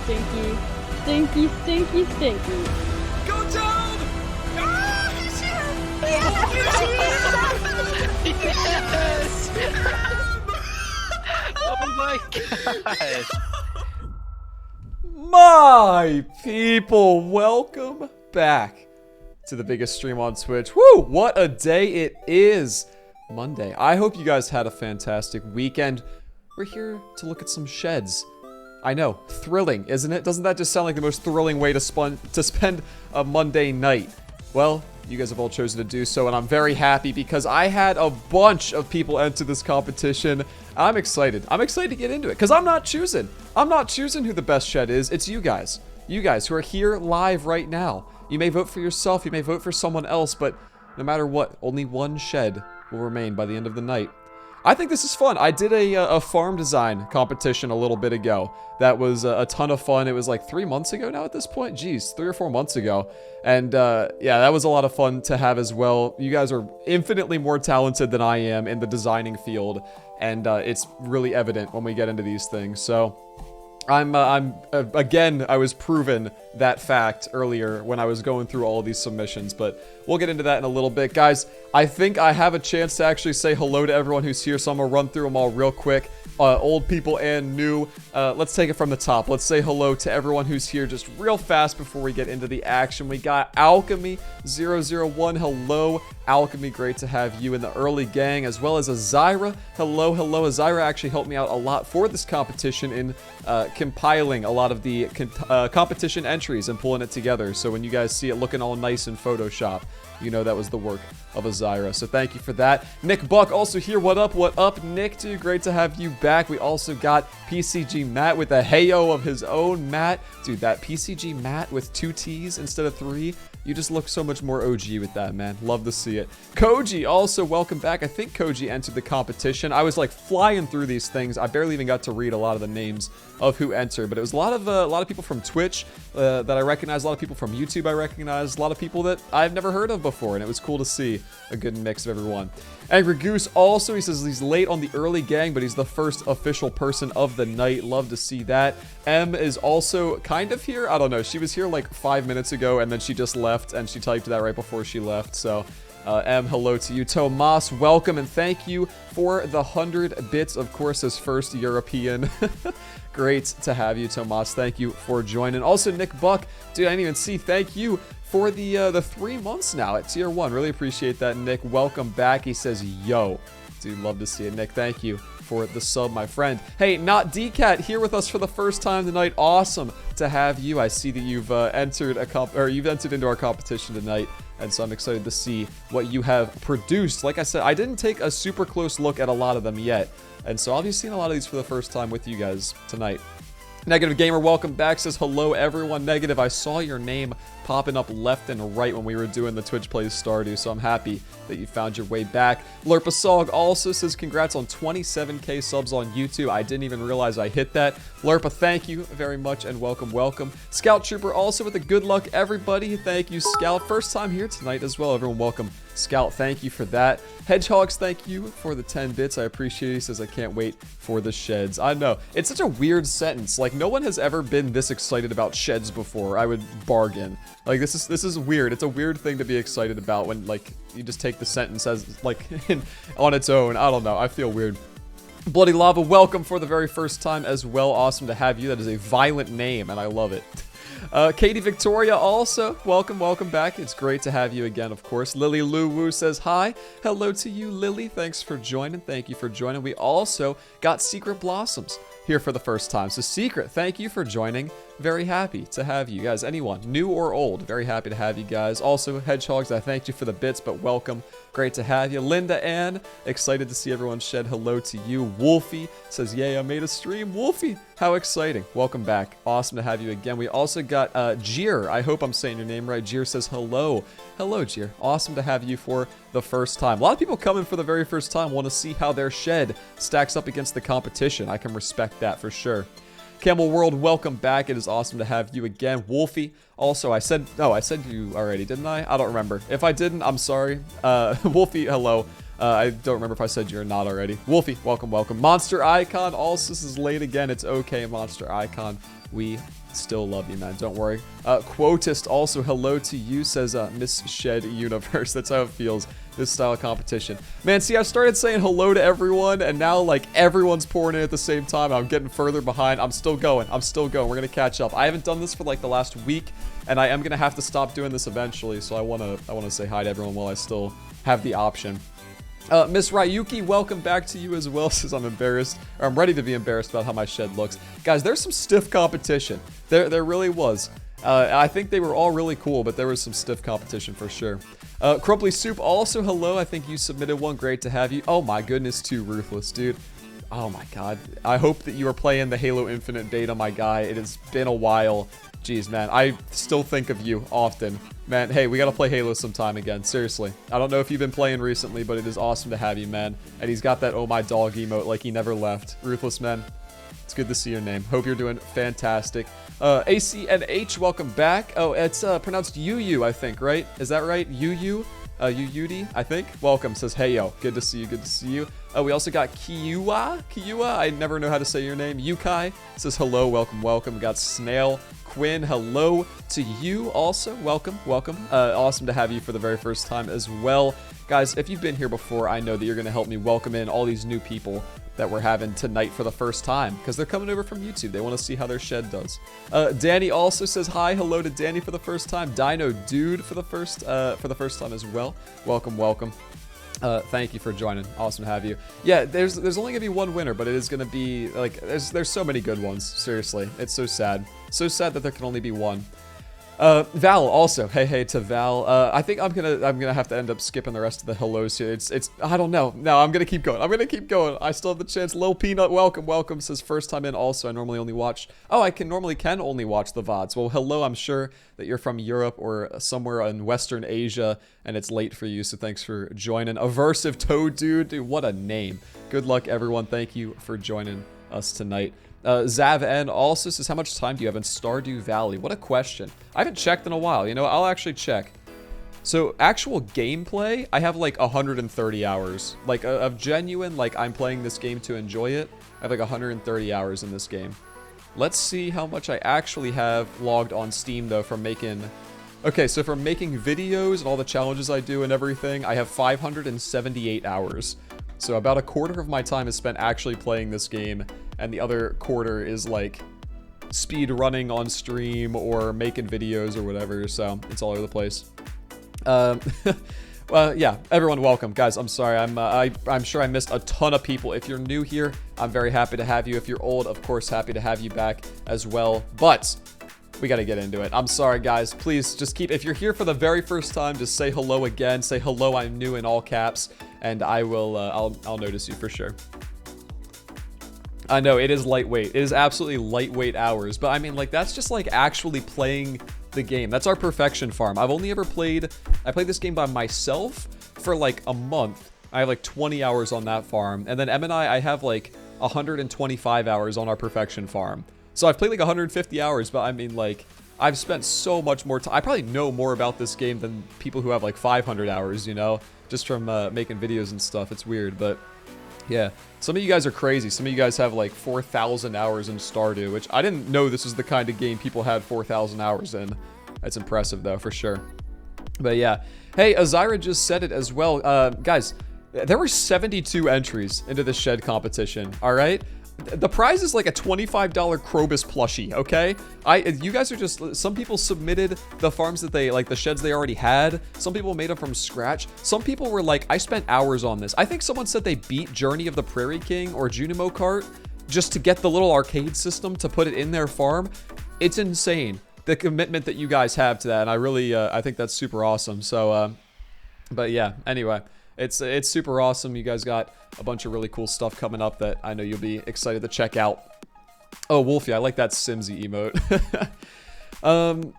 stinky, stinky, stinky, stinky. Go Toad! Ah, he's here! Yes! Oh my gosh! My people, welcome back to the biggest stream on Twitch. Woo! What a day it is! Monday. I hope you guys had a fantastic weekend. We're here to look at some sheds. I know, thrilling, isn't it? Doesn't that just sound like the most thrilling way to spend a Monday night? Well, you guys have all chosen to do so, and I'm very happy because I had a bunch of people enter this competition. I'm excited. I'm excited to get into it because I'm not choosing. I'm not choosing who the best shed is. It's you guys. You guys who are here live right now. You may vote for yourself. You may vote for someone else, but no matter what, only one shed will remain by the end of the night. I think this is fun. I did a farm design competition a little bit ago. That was a ton of fun. It was like 3 months ago now at this point. Jeez, 3 or 4 months ago. And yeah, that was a lot of fun to have as well. You guys are infinitely more talented than I am in the designing field. And it's really evident when we get into these things. So again, I was proven that fact earlier when I was going through all of these submissions, but we'll get into that in a little bit. Guys, I think I have a chance to actually say hello to everyone who's here, so I'm gonna run through them all real quick. Old people and new. Let's take it from the top. Let's say hello to everyone who's here just real fast before we get into the action. We got Alchemy001. Hello, Alchemy. Great to have you in the early gang, as well as Azira. Hello, hello. Azira actually helped me out a lot for this competition in compiling a lot of the competition entries and pulling it together. So when you guys see it looking all nice in Photoshop, you know that was the work of Azira. So thank you for that. Nick Buck also here. What up, Nick? Dude, great to have you back. We also got PCG Matt with a heyo of his own. Matt, dude, that PCG Matt with 2 T's instead of 3. You just look so much more OG with that, man. Love to see it. Koji, also welcome back. I think Koji entered the competition. I was like flying through these things. I barely even got to read a lot of the names of who entered, but it was a lot of people from Twitch that I recognize, a lot of people from YouTube I recognize, a lot of people that I've never heard of before, and it was cool to see a good mix of everyone. Angry Goose also, he says he's late on the early gang, but he's the first official person of the night. Love to see that. M is also kind of here. I don't know. She was here like 5 minutes ago, and then she just left, and she typed that right before she left. So, M, hello to you. Tomas, welcome, and thank you for the 100 bits, of course, as first European. Great to have you, Tomas. Thank you for joining. Also, Nick Buck, dude, I didn't even see. Thank you for the 3 months now at tier 1. Really appreciate that, Nick. Welcome back. He says, yo. Dude, love to see it. Nick, thank you for the sub, my friend. Hey, Not DCat here with us for the first time tonight. Awesome to have you. I see that you've entered into our competition tonight, and so I'm excited to see what you have produced. Like I said, I didn't take a super close look at a lot of them yet, and so I'll be seeing a lot of these for the first time with you guys tonight. Negative Gamer, welcome back, says hello everyone. Negative, I saw your name popping up left and right when we were doing the Twitch Plays Stardew, so I'm happy that you found your way back. Lurpasog also says congrats on 27k subs on YouTube. I didn't even realize I hit that. Lurpa, thank you very much and welcome, welcome. Scout Trooper also with a good luck, everybody. Thank you, Scout. First time here tonight as well. Everyone welcome. Scout, thank you for that. Hedgehogs, thank you for the 10 bits. I appreciate it. He says, I can't wait for the sheds. I know. It's such a weird sentence. Like, no one has ever been this excited about sheds before. I would bargain. Like, this is weird. It's a weird thing to be excited about when, like, you just take the sentence as, like, on its own. I don't know. I feel weird. Bloody Lava, welcome for the very first time as well. Awesome to have you. That is a violent name, and I love it. Katie Victoria also, welcome back. It's great to have you again, of course. Lily Lou Wu says hi. Hello to you, Lily. Thanks for joining. Thank you for joining. We also got Secret Blossoms here for the first time. So Secret, thank you for joining. Very happy to have you guys. Anyone, new or old, very happy to have you guys. Also, Hedgehogs, I thank you for the bits, but welcome. Great to have you. Linda Ann, excited to see everyone shed hello to you. Wolfie says, yay, I made a stream. Wolfie, how exciting. Welcome back. Awesome to have you again. We also got Jeer. I hope I'm saying your name right. Jeer says hello. Hello, Jeer. Awesome to have you for the first time. A lot of people come in for the very first time, want to see how their shed stacks up against the competition. I can respect that for sure. Camel World, welcome back. It is awesome to have you again. Wolfie, also, I said you already, didn't I? I don't remember. If I didn't, I'm sorry. Wolfie, hello. I don't remember if I said you or not already. Wolfie, welcome. Monster Icon, also, this is late again. It's okay, Monster Icon. We Still love you, man. Don't worry. Quotist also, hello to you, says Miss Shed Universe. That's how it feels, this style of competition. Man, see, I started saying hello to everyone, and now, like, everyone's pouring in at the same time. I'm getting further behind. I'm still going. We're going to catch up. I haven't done this for, like, the last week, and I am going to have to stop doing this eventually, so I want to say hi to everyone while I still have the option. Miss Ryuki, welcome back to you as well, says I'm embarrassed, or I'm ready to be embarrassed about how my shed looks. Guys, there's some stiff competition. There really was. I think they were all really cool, but there was some stiff competition for sure. Crumply Soup, also hello. I think you submitted one. Great to have you. Oh my goodness, too ruthless, dude. Oh my god. I hope that you are playing the Halo Infinite beta, my guy. It has been a while. Jeez, man, I still think of you often. Man, hey, we gotta play Halo sometime again, seriously. I don't know if you've been playing recently, but it is awesome to have you, man. And he's got that oh my dog emote like he never left. Ruthless, man. It's good to see your name. Hope you're doing fantastic. ACNH, welcome back. Oh, it's pronounced Yu, I think, right? Is that right? Yu? Yudi, I think. Welcome, says, hey, yo. Good to see you, good to see you. We also got Kiua, I never know how to say your name. Yukai says, hello, welcome, welcome. We got Snail. Quinn, hello to you also. Welcome. Awesome to have you for the very first time as well. Guys, if you've been here before, I know that you're going to help me welcome in all these new people that we're having tonight for the first time because they're coming over from YouTube. They want to see how their shed does. Danny also says hi. Hello to Danny for the first time. Dino Dude for the first time as well. Welcome. Thank you for joining. Awesome to have you. Yeah, there's only gonna be one winner, but it is gonna be like there's so many good ones. Seriously, it's so sad. So sad that there can only be one. Val also. Hey to Val. I think I'm gonna have to end up skipping the rest of the hellos here. It's I don't know. No, I'm gonna keep going. I still have the chance. Lil Peanut, welcome. Says first time in. Also, I normally only watch. Oh, I can only watch the VODs. Well, hello. I'm sure that you're from Europe or somewhere in Western Asia, and it's late for you. So thanks for joining. Aversive Toad Dude, what a name. Good luck, everyone. Thank you for joining us tonight. Zav N also says, how much time do you have in Stardew Valley? What a question. I haven't checked in a while. You know, I'll actually check. So, actual gameplay, I have like 130 hours. Like, of genuine, like, I'm playing this game to enjoy it. I have like 130 hours in this game. Let's see how much I actually have logged on Steam, though, from making... Okay, so from making videos and all the challenges I do and everything, I have 578 hours. So about a quarter of my time is spent actually playing this game, and the other quarter is like speed running on stream or making videos or whatever, so it's all over the place. Well, yeah, everyone welcome. Guys, I'm sorry, I'm sure I missed a ton of people. If you're new here, I'm very happy to have you. If you're old, of course, happy to have you back as well, but we gotta get into it. I'm sorry, guys. Please, just if you're here for the very first time, just say hello again. Say hello, I'm new in all caps, and I will, I'll notice you for sure. I know, it is lightweight. It is absolutely lightweight hours, but I mean, like, that's just, like, actually playing the game. That's our perfection farm. I've only ever played this game by myself for, like, a month. I have, like, 20 hours on that farm, and then Em and I have, like, 125 hours on our perfection farm. So I've played like 150 hours, but I mean, like, I've spent so much more time. I probably know more about this game than people who have like 500 hours, you know, just from making videos and stuff. It's weird, but yeah. Some of you guys are crazy. Some of you guys have like 4,000 hours in Stardew, which I didn't know this was the kind of game people had 4,000 hours in. That's impressive, though, for sure. But yeah. Hey, Azira just said it as well. Guys, there were 72 entries into the shed competition, all right? The prize is like a $25 Krobus plushie, okay? You guys are just, some people submitted the farms that they, like the sheds they already had. Some people made them from scratch. Some people were like, I spent hours on this. I think someone said they beat Journey of the Prairie King or Junimo Kart just to get the little arcade system to put it in their farm. It's insane, the commitment that you guys have to that. And I really, I think that's super awesome. So, but yeah, anyway. It's super awesome. You guys got a bunch of really cool stuff coming up that I know you'll be excited to check out. Oh, Wolfie, I like that Simsy emote.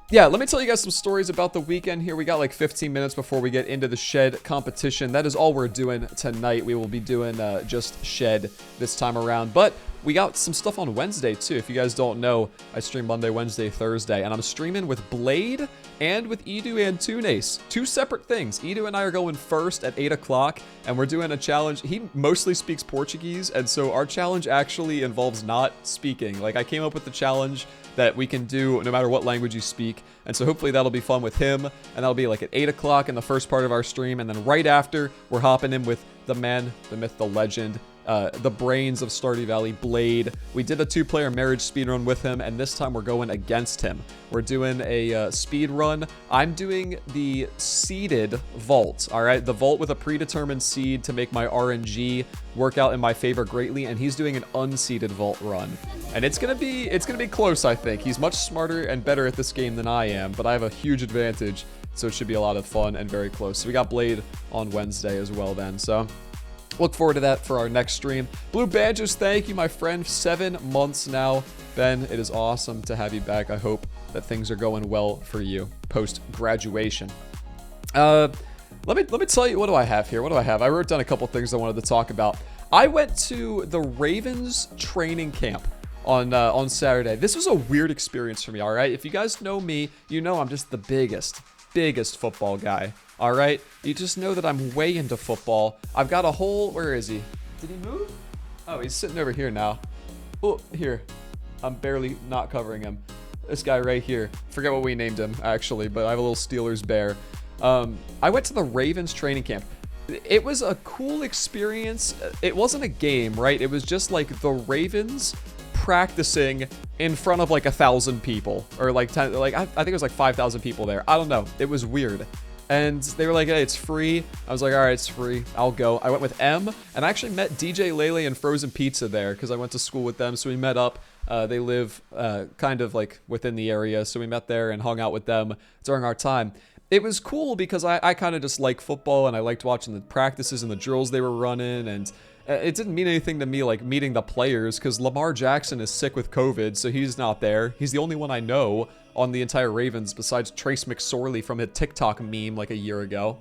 Yeah, let me tell you guys some stories about the weekend here. We got like 15 minutes before we get into the shed competition. That is all we're doing tonight. We will be doing just shed this time around. But we got some stuff on Wednesday too. If you guys don't know, I stream Monday, Wednesday, Thursday, and I'm streaming with Blade and with Edu and Tunes. Two separate things. Edu and I are going first at 8 o'clock, and we're doing a challenge. He mostly speaks Portuguese, and so our challenge actually involves not speaking. Like, I came up with the challenge that we can do no matter what language you speak, and so hopefully that'll be fun with him, and that'll be like at 8 o'clock in the first part of our stream, and then right after, we're hopping in with the man, the myth, the legend, the brains of Stardew Valley, Blade. We did a 2-player marriage speedrun with him, and this time we're going against him. We're doing a speed run. I'm doing the seeded vault, all right? The vault with a predetermined seed to make my RNG work out in my favor greatly, and he's doing an unseeded vault run. And it's gonna be close, I think. He's much smarter and better at this game than I am, but I have a huge advantage, so it should be a lot of fun and very close. So we got Blade on Wednesday as well then, so look forward to that for our next stream. Blue Banjos, thank you, my friend. 7 months now. Ben, it is awesome to have you back. I hope that things are going well for you post-graduation. Let me tell you, what do I have here? What do I have? I wrote down a couple things I wanted to talk about. I went to the Ravens training camp on Saturday. This was a weird experience for me, all right? If you guys know me, you know I'm just the biggest football guy. All right, you just know that I'm way into football. I've got a whole, where is he? Did he move? Oh, he's sitting over here now. Oh, here. I'm barely not covering him. This guy right here. Forget what we named him, actually, but I have a little Steelers bear. I went to the Ravens training camp. It was a cool experience. It wasn't a game, right? It was just like the Ravens practicing in front of like 1,000 people, or like 10, like I think it was like 5,000 people there. I don't know. It was weird. And they were like, hey, it's free. I was like, all right, it's free. I'll go. I went with M, and I actually met DJ Lele and Frozen Pizza there because I went to school with them. So we met up. They live kind of like within the area. So we met there and hung out with them during our time. It was cool because I kind of just like football, and I liked watching the practices and the drills they were running. And it didn't mean anything to me like meeting the players because Lamar Jackson is sick with COVID, so he's not there. He's the only one I know on the entire Ravens besides Trace McSorley from a TikTok meme like a year ago.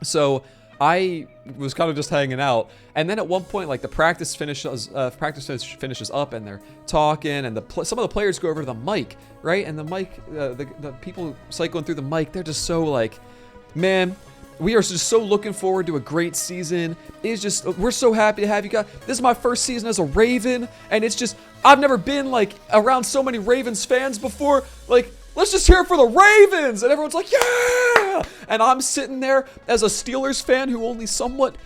So I was kind of just hanging out, and then at one point, like the practice finishes up, and they're talking, and some of the players go over to the mic, right? And the mic, the people cycling through the mic, they're just so like, man, we are just so looking forward to a great season. We're so happy to have you guys. This is my first season as a Raven, and it's just, I've never been like around so many Ravens fans before. Like, let's just hear it for the Ravens. And everyone's like, yeah. And I'm sitting there as a Steelers fan who only somewhat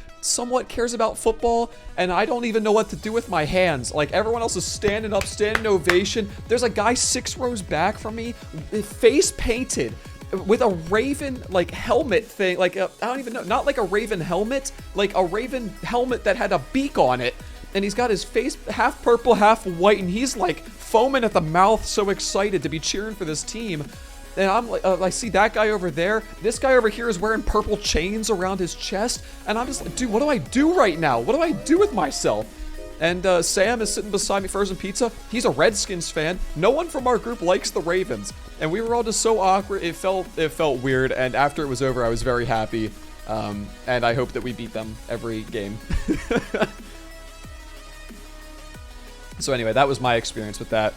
cares about football, and I don't even know what to do with my hands. Like, everyone else is standing up, standing ovation. There's a guy 6 rows back from me, face painted, with a Raven like helmet thing, like I don't even know, not like a Raven helmet, like a Raven helmet that had a beak on it, and he's got his face half purple, half white, and he's like foaming at the mouth, so excited to be cheering for this team. And I'm like, I see that guy over there. This guy over here is wearing purple chains around his chest, and I'm just like, dude, what do I do right now? What do I do with myself? And Sam is sitting beside me, Frozen Pizza. He's a Redskins fan. No one from our group likes the Ravens. And we were all just so awkward. It felt weird. And after it was over, I was very happy. And I hope that we beat them every game. So anyway, that was my experience with that.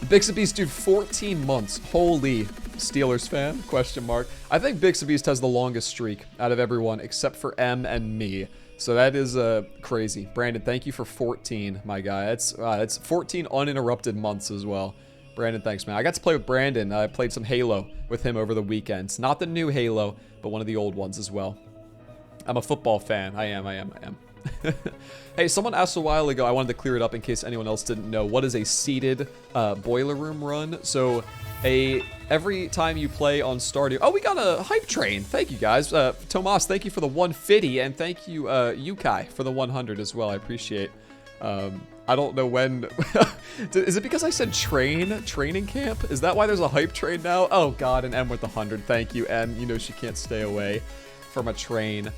Bixabeast, dude, 14 months. Holy Steelers fan, question mark. I think Bixabeast has the longest streak out of everyone except for M and me. So that is crazy. Brandon, thank you for 14, my guy. It's 14 uninterrupted months as well. Brandon, thanks, man. I got to play with Brandon. I played some Halo with him over the weekends. Not the new Halo, but one of the old ones as well. I'm a football fan. I am. Hey, someone asked a while ago, I wanted to clear it up in case anyone else didn't know, what is a seeded boiler room run? So every time you play on Stardew, oh, we got a hype train. Thank you guys. Tomas, thank you for the 150, and thank you Yukai for the 100 as well. I appreciate. I don't know when. Is it because I said training camp? Is that why there's a hype train now? Oh god, and M with the 100. Thank you, M. You know she can't stay away from a train.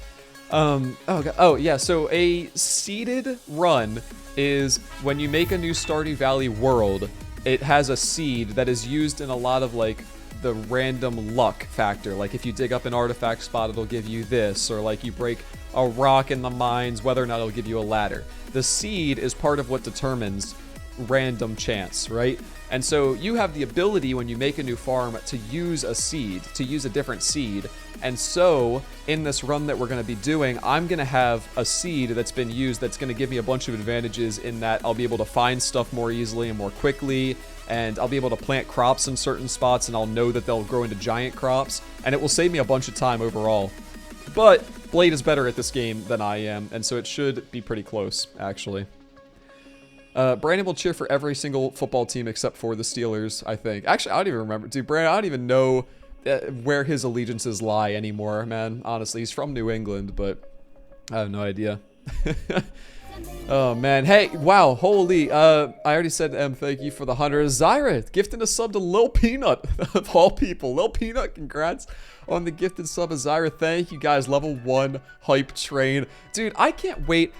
Oh yeah, so a seeded run is when you make a new Stardew Valley world, it has a seed that is used in a lot of like the random luck factor. Like if you dig up an artifact spot, it'll give you this, or like you break a rock in the mines, whether or not it'll give you a ladder. The seed is part of what determines random chance, right? And so you have the ability when you make a new farm to use a seed, to use a different seed. And so in this run that we're going to be doing, I'm going to have a seed that's been used that's going to give me a bunch of advantages in that I'll be able to find stuff more easily and more quickly, and I'll be able to plant crops in certain spots, and I'll know that they'll grow into giant crops, and it will save me a bunch of time overall. But Blade is better at this game than I am, and so it should be pretty close, actually. Brandon will cheer for every single football team except for the Steelers, I think. Actually, I don't even remember. Dude, Brandon, I don't even know where his allegiances lie anymore, man. Honestly, he's from New England, but I have no idea. Oh, man. Hey, wow. Holy. I already said thank you for the 100. Zyra, gifting a sub to Lil Peanut, of all people. Lil Peanut, congrats on the gifted sub. Zyra, thank you guys. Level 1 hype train. Dude, I can't wait.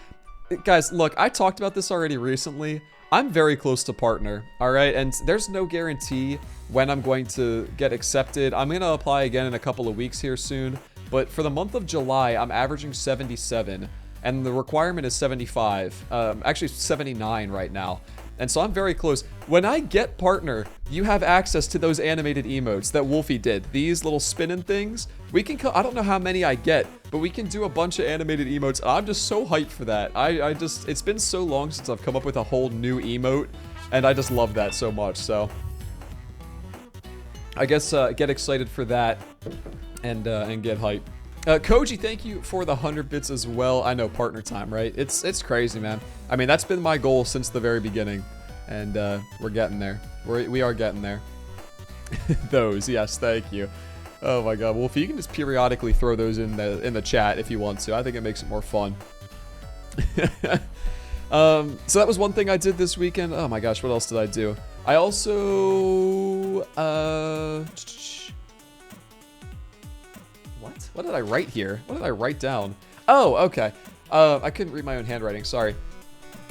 Guys, look, I talked about this already recently. I'm very close to partner, all right? And there's no guarantee when I'm going to get accepted. I'm going to apply again in a couple of weeks here soon. But for the month of July, I'm averaging 77. And the requirement is 75. Actually, 79 right now. And so I'm very close. When I get partner, you have access to those animated emotes that Wolfie did. These little spinning things. We can, I don't know how many I get, but we can do a bunch of animated emotes. I'm just so hyped for that. It's been so long since I've come up with a whole new emote, and I just love that so much. So I guess get excited for that and get hyped. Koji, thank you for the 100 bits as well. I know, partner time, right? It's crazy, man. I mean, that's been my goal since the very beginning, and we're getting there. We are getting there. Those, yes, thank you. Oh my god, Wolfie, you can just periodically throw those in the chat if you want to. I think it makes it more fun. So that was one thing I did this weekend. Oh my gosh, what else did I do? I also What did I write here? What did I write down? Oh, okay. I couldn't read my own handwriting, sorry.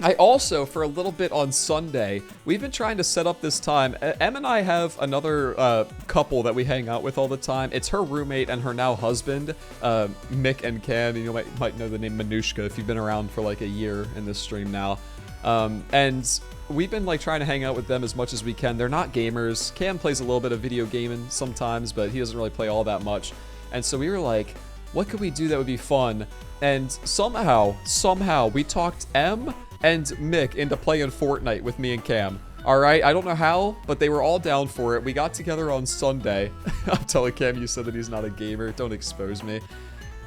I also, for a little bit on Sunday, we've been trying to set up this time. Em and I have another couple that we hang out with all the time. It's her roommate and her now husband, Mick and Cam. You might know the name Manushka if you've been around for like a year in this stream now. And we've been like trying to hang out with them as much as we can. They're not gamers. Cam plays a little bit of video gaming sometimes, but he doesn't really play all that much. And so we were like, what could we do that would be fun? And somehow we talked Em and Mick into playing Fortnite with me and Cam. Alright, I don't know how, but they were all down for it. We got together on Sunday. I'm telling Cam you said that he's not a gamer. Don't expose me.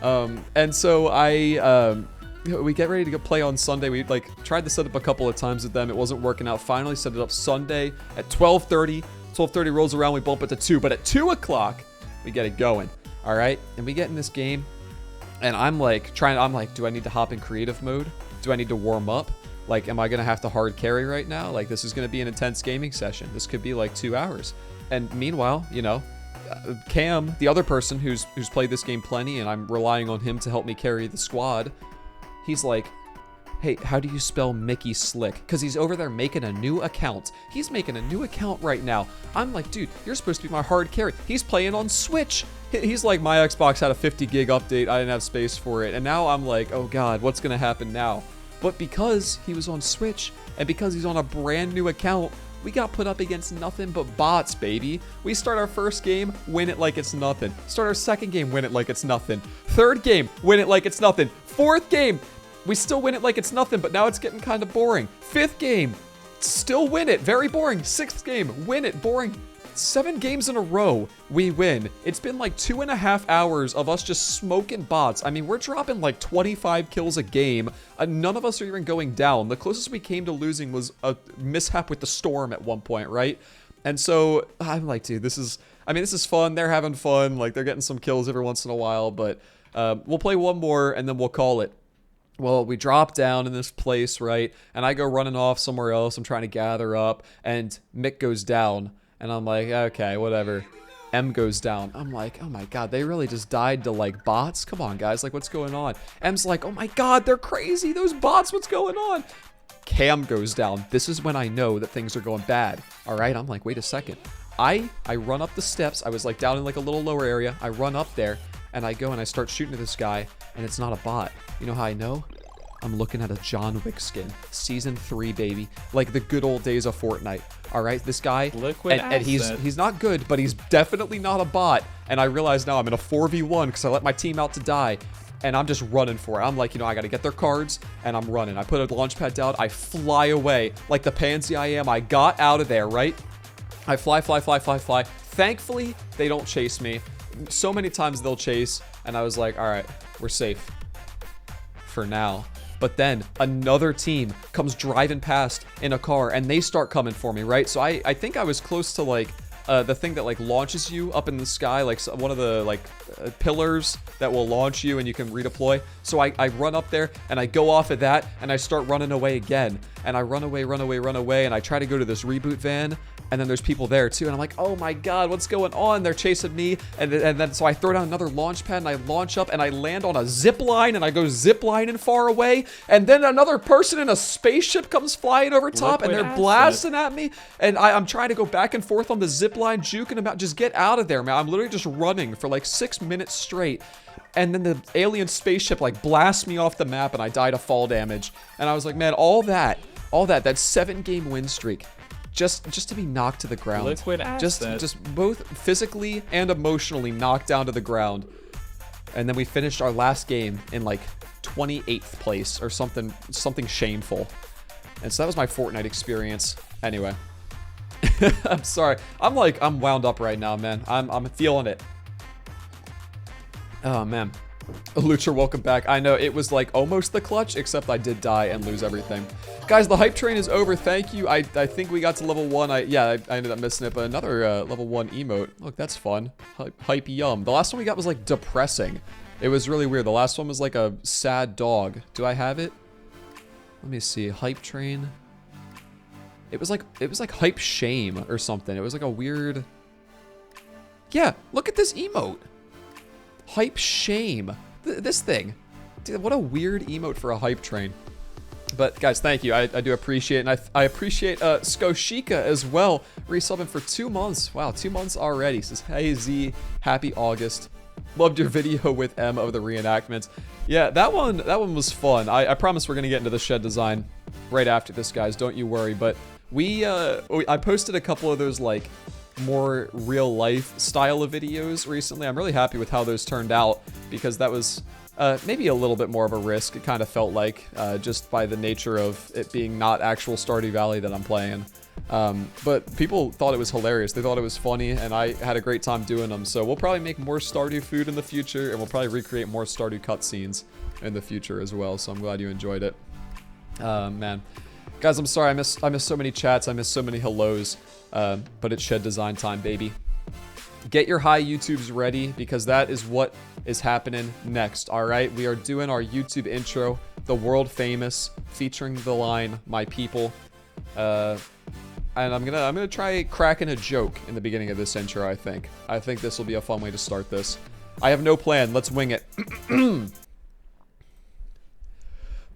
And so we get ready to go play on Sunday. We like tried to set up a couple of times with them. It wasn't working out. Finally set it up Sunday at 12:30. 12:30 rolls around, we bump it to 2. But at 2 o'clock, we get it going. Alright, and we get in this game. And I'm like, do I need to hop in creative mode? Do I need to warm up? Like, am I going to have to hard carry right now? Like, this is going to be an intense gaming session. This could be like 2 hours. And meanwhile, you know, Cam, the other person who's played this game plenty, and I'm relying on him to help me carry the squad, he's like, hey, how do you spell Mickey Slick? Because he's over there making a new account. He's making a new account right now. I'm like, dude, you're supposed to be my hard carry. He's playing on Switch. He's like, my Xbox had a 50 gig update. I didn't have space for it. And now I'm like, oh God, what's going to happen now? But because he was on Switch, and because he's on a brand new account, we got put up against nothing but bots, baby. We start our first game, win it like it's nothing. Start our second game, win it like it's nothing. Third game, win it like it's nothing. Fourth game, we still win it like it's nothing, but now it's getting kind of boring. Fifth game, still win it, very boring. Sixth game, win it, boring. 7 games in a row, we win. It's been like 2.5 hours of us just smoking bots. I mean, we're dropping like 25 kills a game. None of us are even going down. The closest we came to losing was a mishap with the storm at one point, right? And so I'm like, dude, this is fun. They're having fun. Like, they're getting some kills every once in a while, but we'll play one more and then we'll call it. Well, we drop down in this place, right? And I go running off somewhere else. I'm trying to gather up, and Mick goes down. And I'm like, okay, whatever. M goes down. I'm like, oh my God, they really just died to like bots? Come on, guys, like what's going on? M's like, oh my God, they're crazy. Those bots, what's going on? Cam goes down. This is when I know that things are going bad. All right, I'm like, wait a second. I run up the steps. I was like down in like a little lower area. I run up there and I go and I start shooting at this guy, and it's not a bot. You know how I know? I'm looking at a John Wick skin. Season 3, baby. Like the good old days of Fortnite. All right, this guy, and he's not good, but he's definitely not a bot. And I realize now I'm in a 4v1 because I let my team out to die. And I'm just running for it. I'm like, you know, I got to get their cards, and I'm running. I put a launch pad down. I fly away like the pansy I am. I got out of there, right? I fly. Thankfully, they don't chase me. So many times they'll chase, and I was like, all right, we're safe for now. But then another team comes driving past in a car, and they start coming for me, right? So I think I was close to like the thing that like launches you up in the sky, like one of the like pillars that will launch you and you can redeploy. So I run up there and I go off of that and I start running away again. And I run away, and I try to go to this reboot van. And then there's people there too, and I'm like, oh my god, what's going on? They're chasing me, and then so I throw down another launch pad, and I launch up, and I land on a zip line, and I go zip lining far away, and then another person in a spaceship comes flying over top, and they're blasting at me, and I'm trying to go back and forth on the zip line, juking them out. Just get out of there, man. I'm literally just running for like 6 minutes straight. And then the alien spaceship like blasts me off the map, and I die to fall damage. And I was like, man, all that 7-game win streak, just to be knocked to the ground. Liquid asset. Just both physically and emotionally knocked down to the ground. And then we finished our last game in like 28th place or something shameful. And so that was my Fortnite experience. Anyway. I'm sorry. I'm wound up right now, man. I'm feeling it. Oh man. Lucha, welcome back. I know it was like almost the clutch, except I did die and lose everything. Guys, the hype train is over. Thank you. I think we got to level 1. I ended up missing it, but another level 1 emote. Look, that's fun. Hype yum. The last one we got was like depressing. It was really weird. The last one was like a sad dog. Do I have it? Let me see. Hype train. It was like hype shame or something. It was like a weird. Yeah, look at this emote. Hype shame. This thing. Dude, what a weird emote for a hype train. But guys, thank you. I do appreciate it. And I appreciate Skoshika as well. Resubbing for 2 months. Wow, 2 months already. Says, hey Z, happy August. Loved your video with M of the reenactments. Yeah, that one was fun. I promise we're gonna get into the shed design right after this, guys. Don't you worry. But I posted a couple of those like more real life style of videos recently. I'm really happy with how those turned out, because that was maybe a little bit more of a risk. It kind of felt like just by the nature of it being not actual Stardew Valley that I'm playing. But people thought it was hilarious. They thought it was funny, and I had a great time doing them. So we'll probably make more Stardew food in the future, and we'll probably recreate more Stardew cutscenes in the future as well. So I'm glad you enjoyed it. Man. Guys, I'm sorry. I miss so many chats. I miss so many hellos. But it's shed design time, baby. Get your high YouTubes ready, because that is what is happening next. All right, we are doing our YouTube intro, the world famous, featuring the line "My people," and I'm gonna try cracking a joke in the beginning of this intro. I think this will be a fun way to start this. I have no plan. Let's wing it.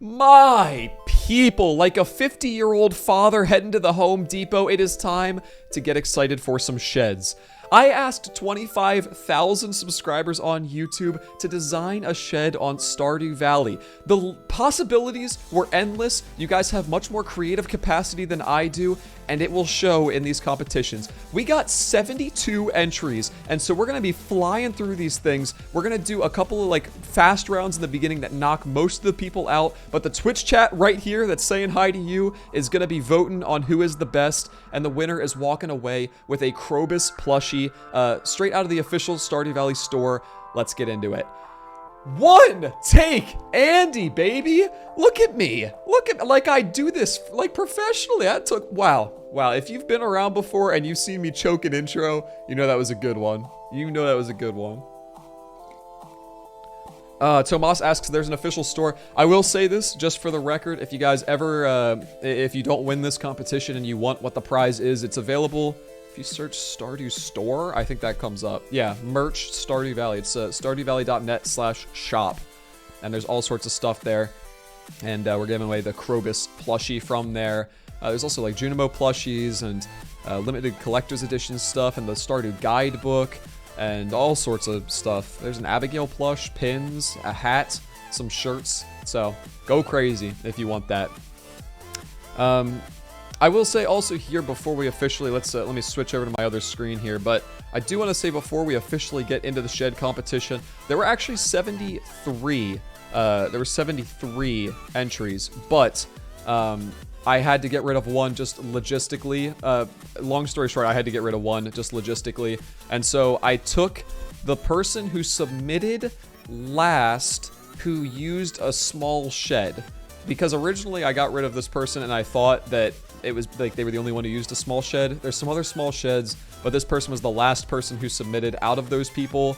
My people, like a 50-year-old father heading to the Home Depot, it is time to get excited for some sheds. I asked 25,000 subscribers on YouTube to design a shed on Stardew Valley. The possibilities were endless. You guys have much more creative capacity than I do, and it will show in these competitions. We got 72 entries, and so we're gonna be flying through these things. We're gonna do a couple of like fast rounds in the beginning that knock most of the people out, but the Twitch chat right here that's saying hi to you is gonna be voting on who is the best, and the winner is walking away with a Krobus plushie straight out of the official Stardew Valley store. Let's get into it. One take, Andy, baby. Look at me. Look at, like, I do this like professionally. That took, wow. If you've been around before and you've seen me choke an intro, you know that was a good one. Tomas asks, there's an official store. I will say this just for the record. If you guys ever, if you don't win this competition and you want what the prize is, it's available. If you search Stardew Store, I think that comes up. Yeah, merch Stardew Valley. It's stardewvalley.net/shop. And there's all sorts of stuff there. And we're giving away the Krobus plushie from there. There's also like Junimo plushies and limited collector's edition stuff, and the Stardew guidebook, and all sorts of stuff. There's an Abigail plush, pins, a hat, some shirts. So go crazy if you want that. I will say also here before we officially, let me switch over to my other screen here, but I do want to say before we officially get into the shed competition, there were actually 73 entries, but I had to get rid of one just logistically. Long story short, I had to get rid of one just logistically, and so I took the person who submitted last, who used a small shed, because originally I got rid of this person and I thought that it was like they were the only one who used a small shed. There's some other small sheds, but this person was the last person who submitted out of those people.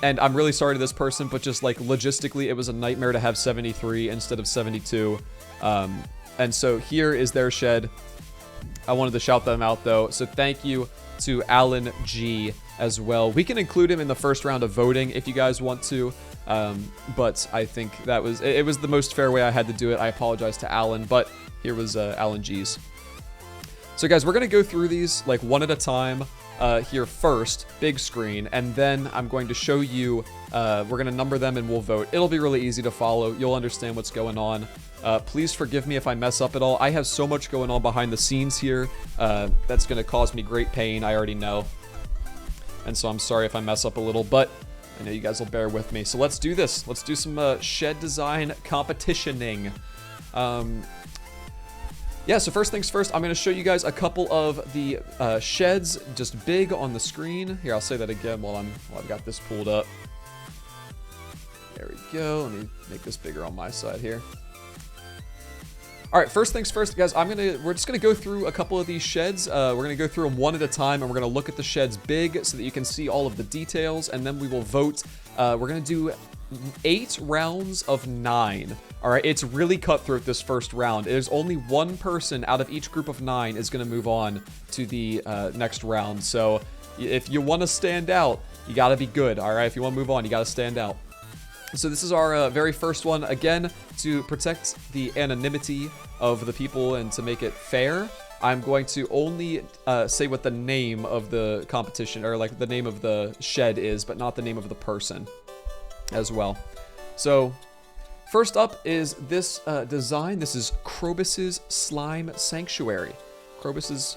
And I'm really sorry to this person, but just like logistically, it was a nightmare to have 73 instead of 72. And so here is their shed. I wanted to shout them out though. So thank you to Alan G as well. We can include him in the first round of voting if you guys want to. But I think that was, it was the most fair way I had to do it. I apologize to Alan, but here was Alan G's. So guys, we're going to go through these like one at a time here first, big screen, and then I'm going to show you, we're going to number them and we'll vote. It'll be really easy to follow. You'll understand what's going on. Please forgive me if I mess up at all. I have so much going on behind the scenes here that's going to cause me great pain, I already know. And so I'm sorry if I mess up a little, but I know you guys will bear with me. So let's do this. Let's do some shed design competitioning. Yeah, so first things first, I'm going to show you guys a couple of the sheds just big on the screen. Here, I'll say that again while I've got this pulled up. There we go. Let me make this bigger on my side here. All right, first things first, guys, we're just going to go through a couple of these sheds. We're going to go through them one at a time, and we're going to look at the sheds big so that you can see all of the details, and then we will vote. We're going to do 8 rounds of 9. All right, it's really cutthroat this first round. There's only one person out of each group of 9 is going to move on to the next round. So if you want to stand out, you got to be good. All right, if you want to move on, you got to stand out. So this is our very first one. Again, to protect the anonymity of the people and to make it fair, I'm going to only say what the name of the competition, or like the name of the shed is, but not the name of the person as well. So first up is this design. This is Krobus's Slime Sanctuary. Krobus's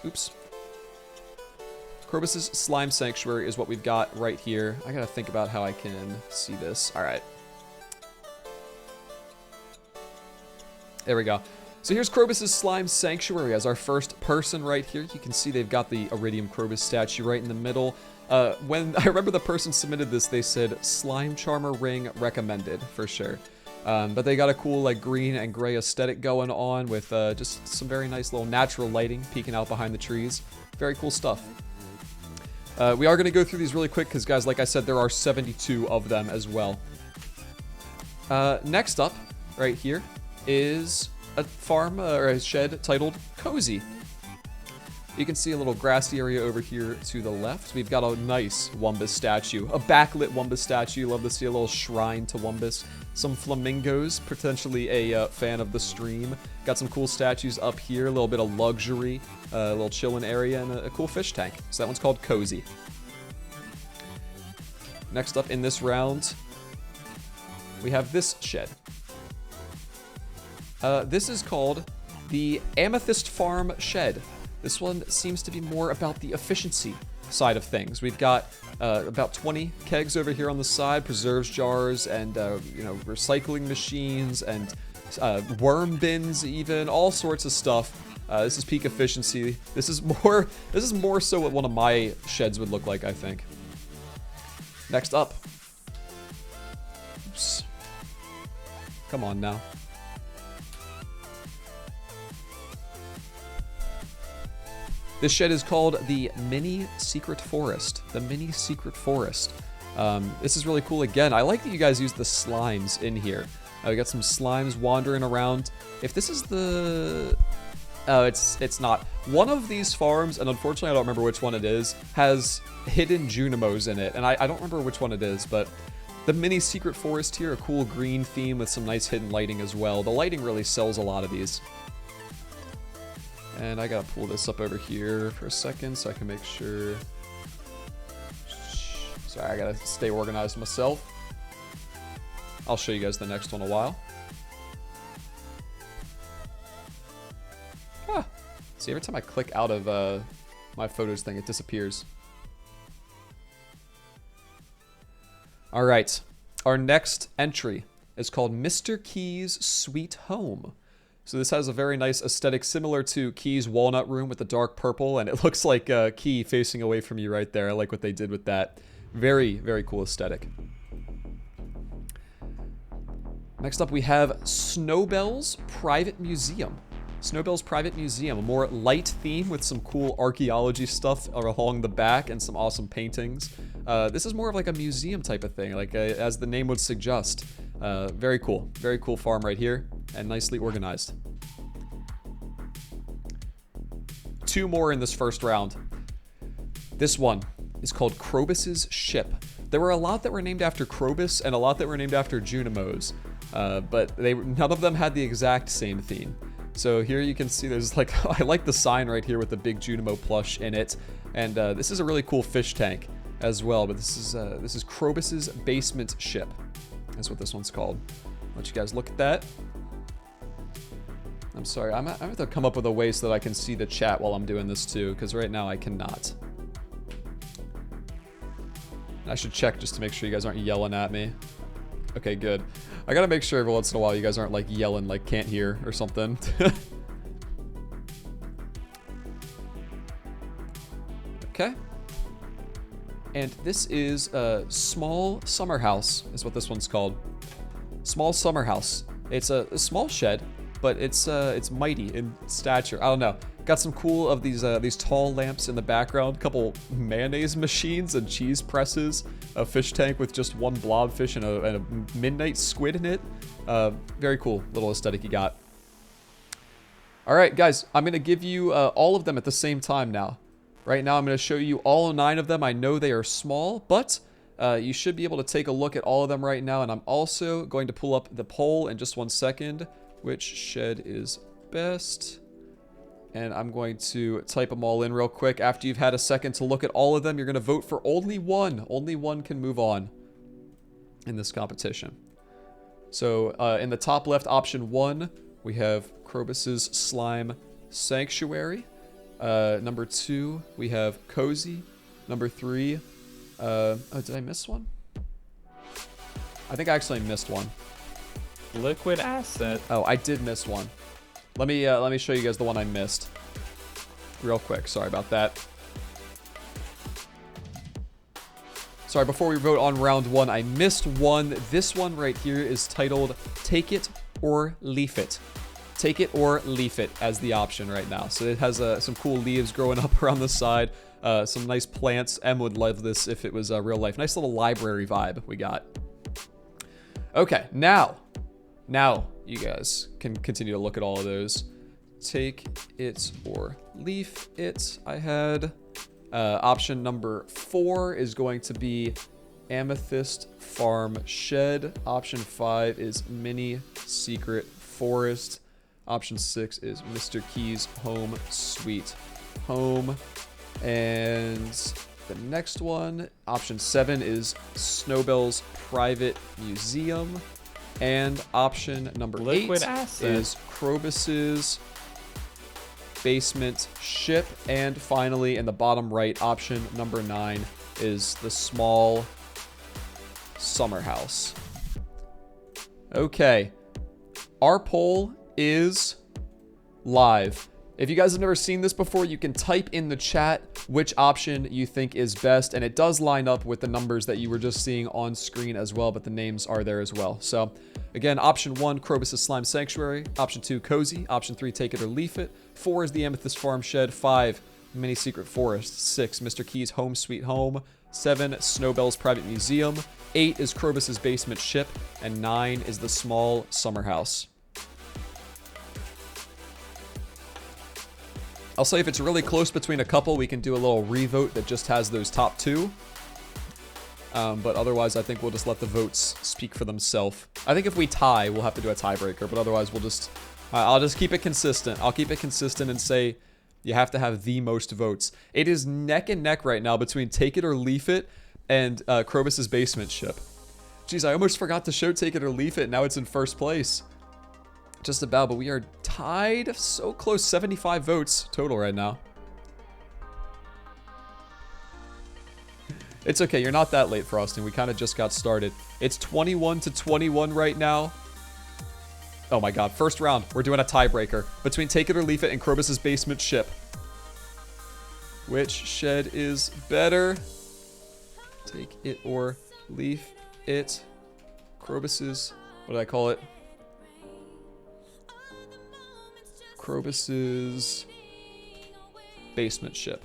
Slime Sanctuary is what we've got right here. I gotta think about how I can see this. All right. There we go. So here's Krobus's Slime Sanctuary as our first person right here. You can see they've got the Iridium Krobus statue right in the middle. When I remember the person submitted this, they said Slime Charmer Ring recommended for sure. But they got a cool like green and gray aesthetic going on with just some very nice little natural lighting peeking out behind the trees. Very cool stuff. We are going to go through these really quick because, guys, like I said, there are 72 of them as well. Next up, right here, is a farm or a shed titled Cozy. You can see a little grassy area over here to the left. We've got a nice Wumbus statue, a backlit Wumbus statue. Love to see a little shrine to Wumbus. Some flamingos, potentially a fan of the stream. Got some cool statues up here, a little bit of luxury, a little chilling area, and a cool fish tank. So that one's called Cozy. Next up in this round, we have this shed. This is called the Amethyst Farm Shed. This one seems to be more about the efficiency side of things. We've got about 20 kegs over here on the side, preserves jars, and recycling machines, and worm bins, even all sorts of stuff. This is peak efficiency. This is more so what one of my sheds would look like, I think. Next up. Oops. Come on now. This shed is called the Mini Secret Forest. The Mini Secret Forest. This is really cool. Again, I like that you guys use the slimes in here. We got some slimes wandering around. If this is the... Oh, it's not. One of these farms, and unfortunately I don't remember which one it is, has hidden Junimos in it. And I don't remember which one it is, but the Mini Secret Forest here, a cool green theme with some nice hidden lighting as well. The lighting really sells a lot of these. And I gotta pull this up over here for a second so I can make sure. Sorry, I gotta stay organized myself. I'll show you guys the next one in a while. Ah, see, every time I click out of my photos thing, it disappears. All right, our next entry is called Mr. Key's Sweet Home. So this has a very nice aesthetic similar to Key's Walnut Room with the dark purple, and it looks like Key facing away from you right there. I like what they did with that. Very, very cool aesthetic. Next up we have Snowbell's Private Museum. Snowbell's Private Museum, a more light theme with some cool archaeology stuff along the back and some awesome paintings. This is more of like a museum type of thing, like as the name would suggest. Very cool farm right here, and nicely organized. 2 more in this first round. This one is called Krobus's Ship. There were a lot that were named after Krobus and a lot that were named after Junimos, but none of them had the exact same theme. So here you can see there's like, I like the sign right here with the big Junimo plush in it, and this is a really cool fish tank as well. But this is Krobus's Basement Ship. That's what this one's called. Let you guys look at that. I'm sorry, I'm gonna have to come up with a way so that I can see the chat while I'm doing this too, because right now I cannot. I should check just to make sure you guys aren't yelling at me. Okay, good. I gotta make sure every once in a while you guys aren't like yelling like can't hear or something. Okay. And this is a Small Summer House, is what this one's called. Small Summer House. It's a small shed, but it's mighty in stature. I don't know. Got some cool of these tall lamps in the background. Couple mayonnaise machines and cheese presses. A fish tank with just one blobfish and a midnight squid in it. Very cool little aesthetic you got. All right, guys. I'm gonna give you all of them at the same time now. Right now, I'm going to show you all 9 of them. I know they are small, but you should be able to take a look at all of them right now. And I'm also going to pull up the poll in just 1 second. Which shed is best? And I'm going to type them all in real quick. After you've had a second to look at all of them, you're going to vote for only one. Only one can move on in this competition. So in the top left, option 1, we have Krobus's Slime Sanctuary. Number 2, we have Cozy. Number 3, oh, did I miss one? I think I actually missed one. Liquid Asset. Oh, I did miss one. Let me show you guys the one I missed. Real quick, sorry about that. Sorry, before we vote on round 1, I missed one. This one right here is titled Take It or Leaf It. Take it or leaf it as the option right now. So it has some cool leaves growing up around the side, some nice plants. Em would love this if it was real life. Nice little library vibe we got. Okay, now you guys can continue to look at all of those. Take it or leaf it. I had option number 4 is going to be Amethyst Farm Shed. Option 5 is Mini Secret Forest. Option 6 is Mr. Key's Home Sweet Home. And the next one, option 7 is Snowbell's Private Museum. And option number Liquid 8 Asset. is Krobus's Basement Ship. And finally, in the bottom right, option number 9 is the Small Summer House. Okay. Our poll is live. If you guys have never seen this before, you can type in the chat which option you think is best, and it does line up with the numbers that you were just seeing on screen as well, but the names are there as well. So again, option 1, Krobus's Slime Sanctuary. Option 2, Cozy. Option 3, Take It or Leaf It. 4 is the Amethyst Farm Shed. 5, Mini Secret Forest. 6, Mr. Key's Home Sweet Home. 7, Snowbell's Private Museum. 8 is Krobus's Basement Ship. And 9 is the Small Summer House. I'll say if it's really close between a couple, we can do a little revote that just has those top 2. But otherwise, I think we'll just let the votes speak for themselves. I think if we tie, we'll have to do a tiebreaker. But otherwise, we'll just... I'll just keep it consistent. I'll keep it consistent and say You have to have the most votes. It is neck and neck right now between Take It or Leaf It and Krobus's Basement Ship. Jeez, I almost forgot to show Take It or Leaf It. Now it's in first place. Just about, but we are tied. So close, 75 votes total right now. It's okay, you're not that late, Frosting. We kind of just got started. It's 21-21 right now. Oh my god, first round. We're doing a tiebreaker between Take It or Leaf It and Krobus's Basement Ship. Which shed is better? Take It or Leaf It. Krobus's... What did I call it? Krobus's Basement Ship.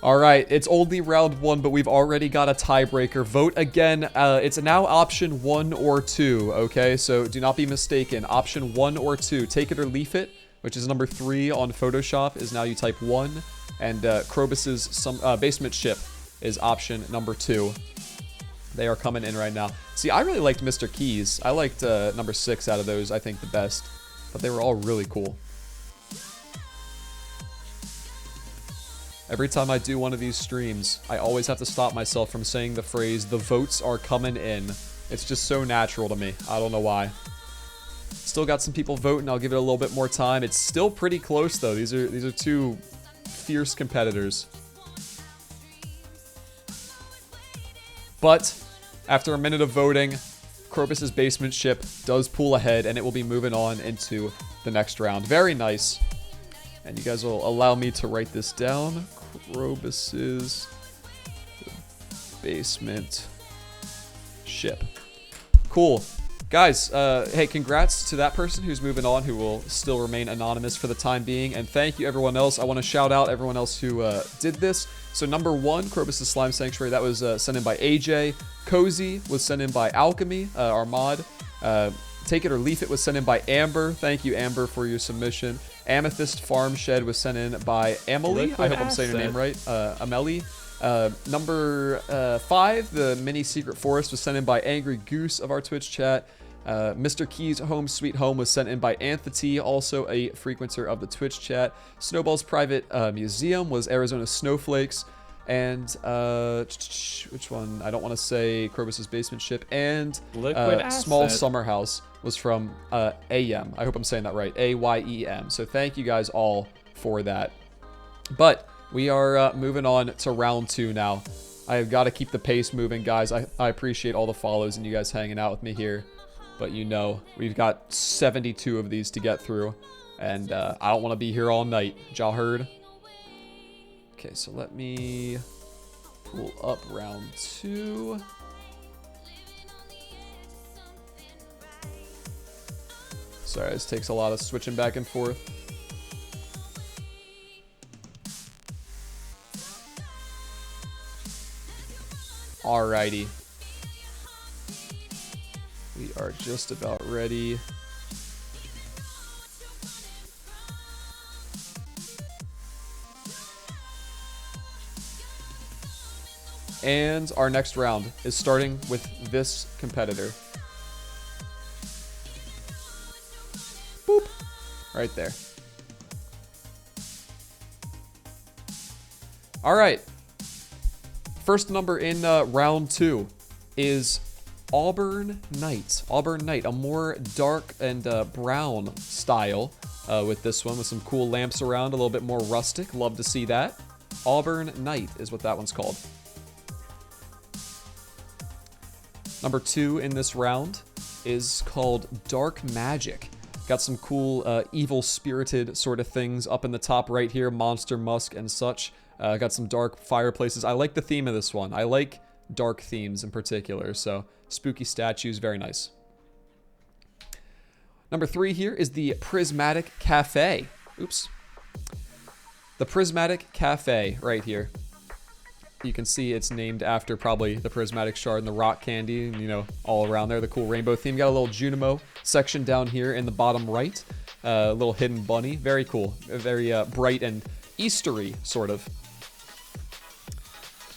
Alright, it's only round 1, but we've already got a tiebreaker. Vote again. It's now option 1 or 2, okay? So do not be mistaken. Option 1 or 2. Take It or Leaf It, which is number 3 on Photoshop, is now you type 1. And Krobus's Basement Ship is option number 2. They are coming in right now. See, I really liked Mr. Keys. I liked number 6 out of those, I think, the best. But they were all really cool. Every time I do one of these streams, I always have to stop myself from saying the phrase, "The votes are coming in." It's just so natural to me. I don't know why. Still got some people voting. I'll give it a little bit more time. It's still pretty close, though. These are two fierce competitors. But after a minute of voting, Krobus's Basement Ship does pull ahead, and it will be moving on into the next round. Very nice. And you guys will allow me to write this down. Krobus's Basement Ship. Cool. Guys, hey, congrats to that person who's moving on, who will still remain anonymous for the time being. And thank you, everyone else. I want to shout out everyone else who did this. So number 1, Krobus's Slime Sanctuary. That was sent in by AJ. Cozy was sent in by Alchemy, our mod. Take It or Leaf It was sent in by Amber. Thank you, Amber, for your submission. Amethyst Farm Shed was sent in by Emily. Liquid I hope I'm saying her name right. Amelie. Number 5, the Mini Secret Forest, was sent in by Angry Goose of our Twitch chat. Mr. Keys Home Sweet Home was sent in by Anthony, also a frequenter of the Twitch chat. Snowball's Private Museum was Arizona Snowflakes. And, which one? I don't want to say Krobus's Basement Ship. And Small Summer House was from AM. I hope I'm saying that right. AYEM. So thank you guys all for that. But we are moving on to round 2 now. I've got to keep the pace moving, guys. I appreciate all the follows and you guys hanging out with me here. But you know, we've got 72 of these to get through. And I don't want to be here all night. Y'all heard? Okay, so let me pull up round 2. Sorry, this takes a lot of switching back and forth. Alrighty. We are just about ready. And our next round is starting with this competitor. Boop. Right there. All right. First number in round 2 is Auburn Night. Auburn Night, a more dark and brown style with this one, with some cool lamps around, a little bit more rustic. Love to see that. Auburn Night is what that one's called. Number 2 in this round is called Dark Magic. Got some cool evil spirited sort of things up in the top right here, Monster Musk and such. Got some dark fireplaces. I like the theme of this one. I like dark themes in particular, so spooky statues, very nice. Number 3 here is the Prismatic Cafe. Oops. The Prismatic Cafe right here. You can see it's named after probably the prismatic shard and the rock candy, and, you know, all around there, the cool rainbow theme. Got a little Junimo section down here in the bottom right. A little hidden bunny. Very cool. Very bright and Eastery, sort of.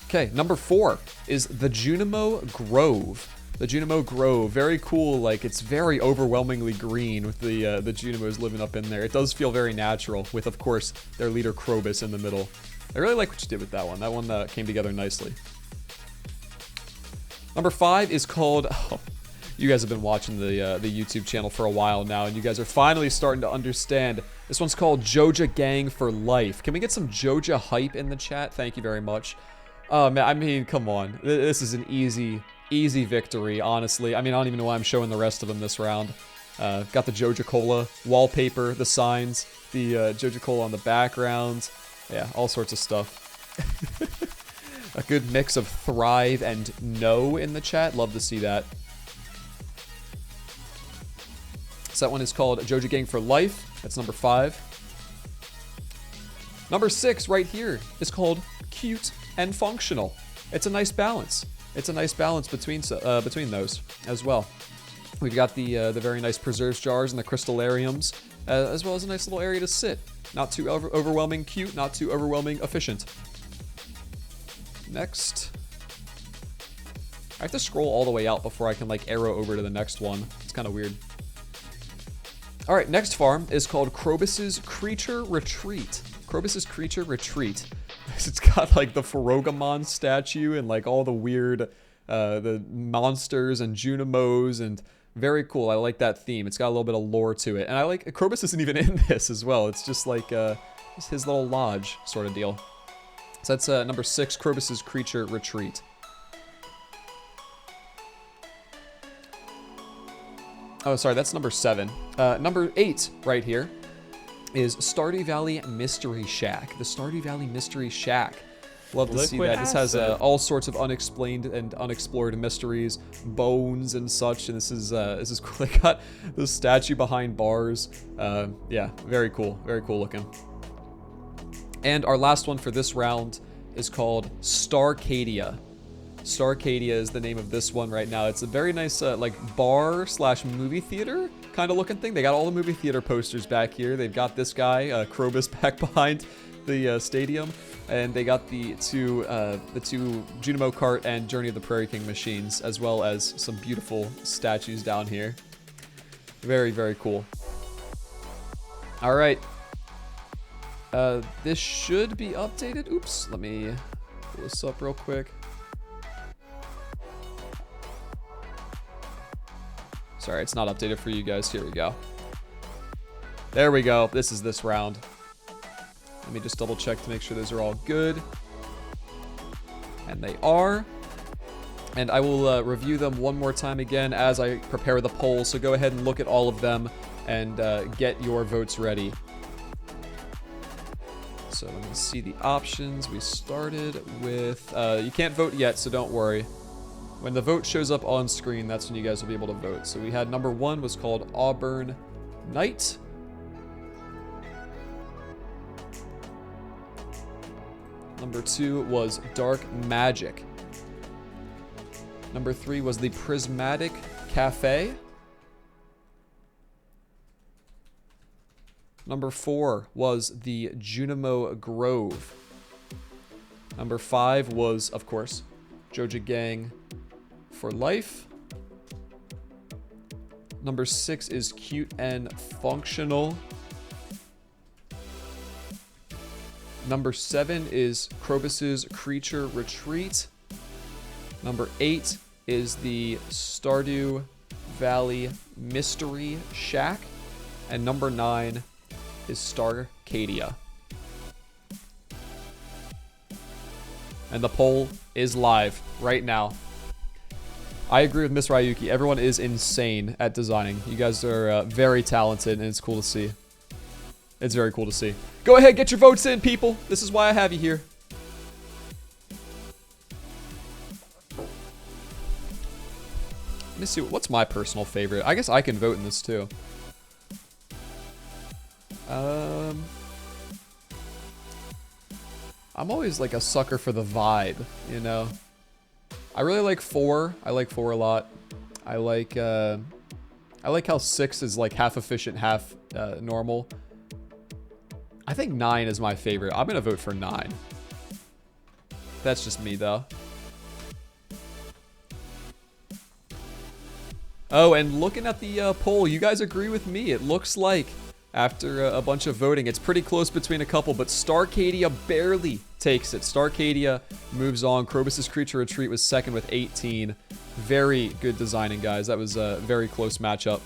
Okay, number 4 is the Junimo Grove. The Junimo Grove, very cool. Like, it's very overwhelmingly green with the Junimos living up in there. It does feel very natural with, of course, their leader Krobus in the middle. I really like what you did with that one. That one came together nicely. Number 5 is called... Oh, you guys have been watching the YouTube channel for a while now, and you guys are finally starting to understand. This one's called Joja Gang for Life. Can we get some Joja hype in the chat? Thank you very much. Man, I mean, come on. This is an easy victory, honestly. I mean, I don't even know why I'm showing the rest of them this round. Got the Joja Cola wallpaper, the signs, the Joja Cola on the background. Yeah, all sorts of stuff. A good mix of Thrive and No in the chat. Love to see that. So that one is called Joja Gang for Life. That's number 5. Number 6 right here is called Cute and Functional. It's a nice balance. It's a nice balance between those as well. We've got the very nice preserves jars and the crystallariums, as well as a nice little area to sit. Not too overwhelming cute, not too overwhelming efficient. Next. I have to scroll all the way out before I can like arrow over to the next one. It's kind of weird. All right, next farm is called Krobus's Creature Retreat. Krobus's Creature Retreat. It's got like the Ferogamon statue and like all the weird the monsters and Junimos, and very cool. I like that theme. It's got a little bit of lore to it. And I like Krobus isn't even in this as well. It's just like just his little lodge sort of deal. So that's number 6, Krobus's Creature Retreat. Oh, sorry, that's number 7. Number 8 right here is Stardew Valley Mystery Shack. The Stardew Valley Mystery Shack. Love to see that. This has all sorts of unexplained and unexplored mysteries, bones and such. And this is cool. They got the statue behind bars. Yeah, very cool. Very cool looking. And our last one for this round is called Starcadia. Starcadia is the name of this one right now. It's a very nice like bar slash movie theater kind of looking thing. They got all the movie theater posters back here. They've got this guy, Krobus, back behind the stadium, and they got the two Junimo Kart and Journey of the Prairie King machines, as well as some beautiful statues down here. Very, very cool. All right. This should be updated. Oops, let me pull this up real quick. Sorry, it's not updated for you guys. Here we go. There we go. This is this round. Let me just double check to make sure those are all good. And they are. And I will review them one more time again as I prepare the poll. So go ahead and look at all of them and get your votes ready. So let me see the options. We started with... you can't vote yet, so don't worry. When the vote shows up on screen, that's when you guys will be able to vote. So we had number 1 was called Auburn Knight. Number 2 was Dark Magic. Number 3 was the Prismatic Cafe. Number 4 was the Junimo Grove. Number 5 was, of course, Joja Gang for Life. Number 6 is Cute and Functional. Number 7 is Krobus's Creature Retreat. Number 8 is the Stardew Valley Mystery Shack. And number 9 is Starcadia. And the poll is live right now. I agree with Miss Ryuki. Everyone is insane at designing. You guys are very talented, and it's cool to see. It's very cool to see. Go ahead, get your votes in, people. This is why I have you here. Let me see. What's my personal favorite? I guess I can vote in this, too. I'm always like a sucker for the vibe, you know? I really like 4. I like 4 a lot. I like how 6 is like half efficient, half normal. I think 9 is my favorite. I'm gonna vote for 9. That's just me, though. Oh, and looking at the poll, you guys agree with me. It looks like after a bunch of voting, it's pretty close between a couple, but Starcadia barely takes it. Starcadia moves on. Krobus's Creature Retreat was second with 18. Very good designing, guys. That was a very close matchup.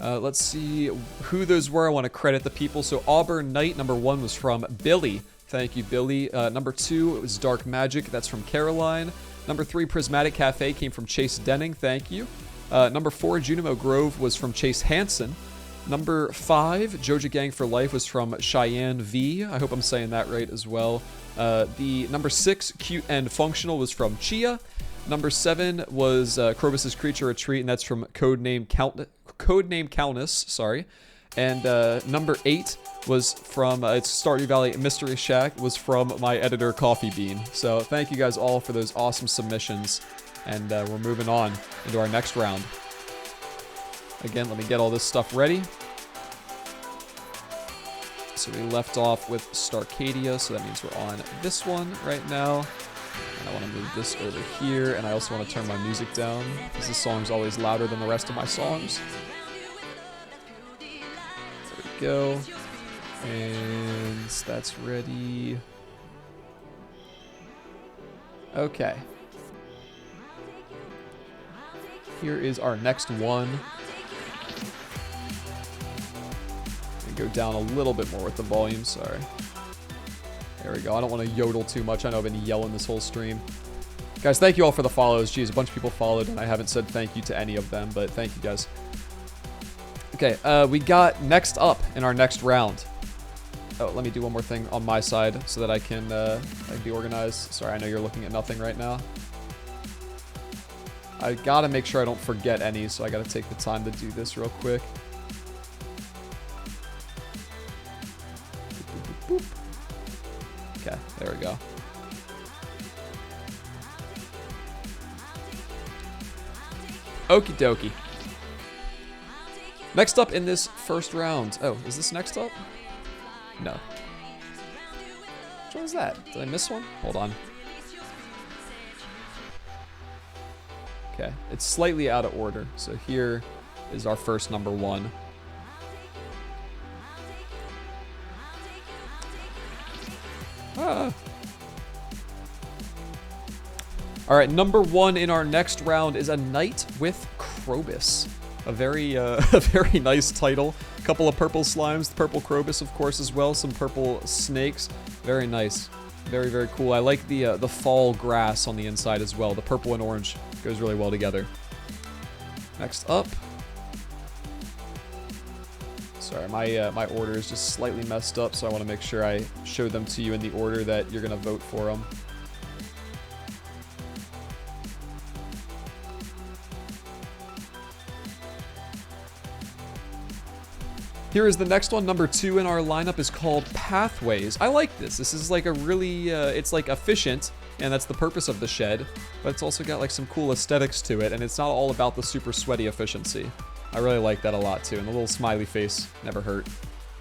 Let's see who those were. I want to credit the people. So Auburn Knight, number 1 was from Billy. Thank you, Billy. Number 2, it was Dark Magic. That's from Caroline. Number 3, Prismatic Cafe came from Chase Denning. Thank you. Number 4, Junimo Grove was from Chase Hansen. Number 5, Joja Gang for Life was from Cheyenne V. I hope I'm saying that right as well. The number 6, Cute and Functional, was from Chia. Number 7 was Krobus's Creature Retreat, and that's from Codename Countess. Sorry. And number 8 was from it's Stardew Valley Mystery Shack, was from my editor Coffee Bean. So thank you guys all for those awesome submissions, and we're moving on into our next round. Again, let me get all this stuff ready. So we left off with Starcadia, so that means we're on this one right now. And I want to move this over here, and I also want to turn my music down, because this song's always louder than the rest of my songs. There we go. And that's ready. Okay. Here is our next one. Go down a little bit more with the volume, sorry. There we go. I don't want to yodel too much. I know I've been yelling this whole stream. Guys, thank you all for the follows. Geez, a bunch of people followed, and I haven't said thank you to any of them, but thank you guys. Okay, we got next up in our next round. Oh, let me do one more thing on my side so that I can be organized. Sorry, I know you're looking at nothing right now. I gotta make sure I don't forget any, so I gotta take the time to do this real quick. Boop. Okay, there we go. Okie dokie. Next up in this first round. Oh, is this next up? No. Which one is that? Did I miss one? Hold on. Okay, it's slightly out of order. So here is our first number 1. Alright, number 1 in our next round is A Night with Krobus. A very very nice title. A couple of purple slimes, the purple Krobus, of course, as well. Some purple snakes. Very nice. Very, very cool. I like the fall grass on the inside as well. The purple and orange goes really well together. Next up. Sorry, my order is just slightly messed up, so I want to make sure I show them to you in the order that you're going to vote for them. Here is the next one. Number 2 in our lineup is called Pathways. I like this. This is like a really, it's like efficient, and that's the purpose of the shed, but it's also got like some cool aesthetics to it, and it's not all about the super sweaty efficiency. I really like that a lot too, and the little smiley face never hurt.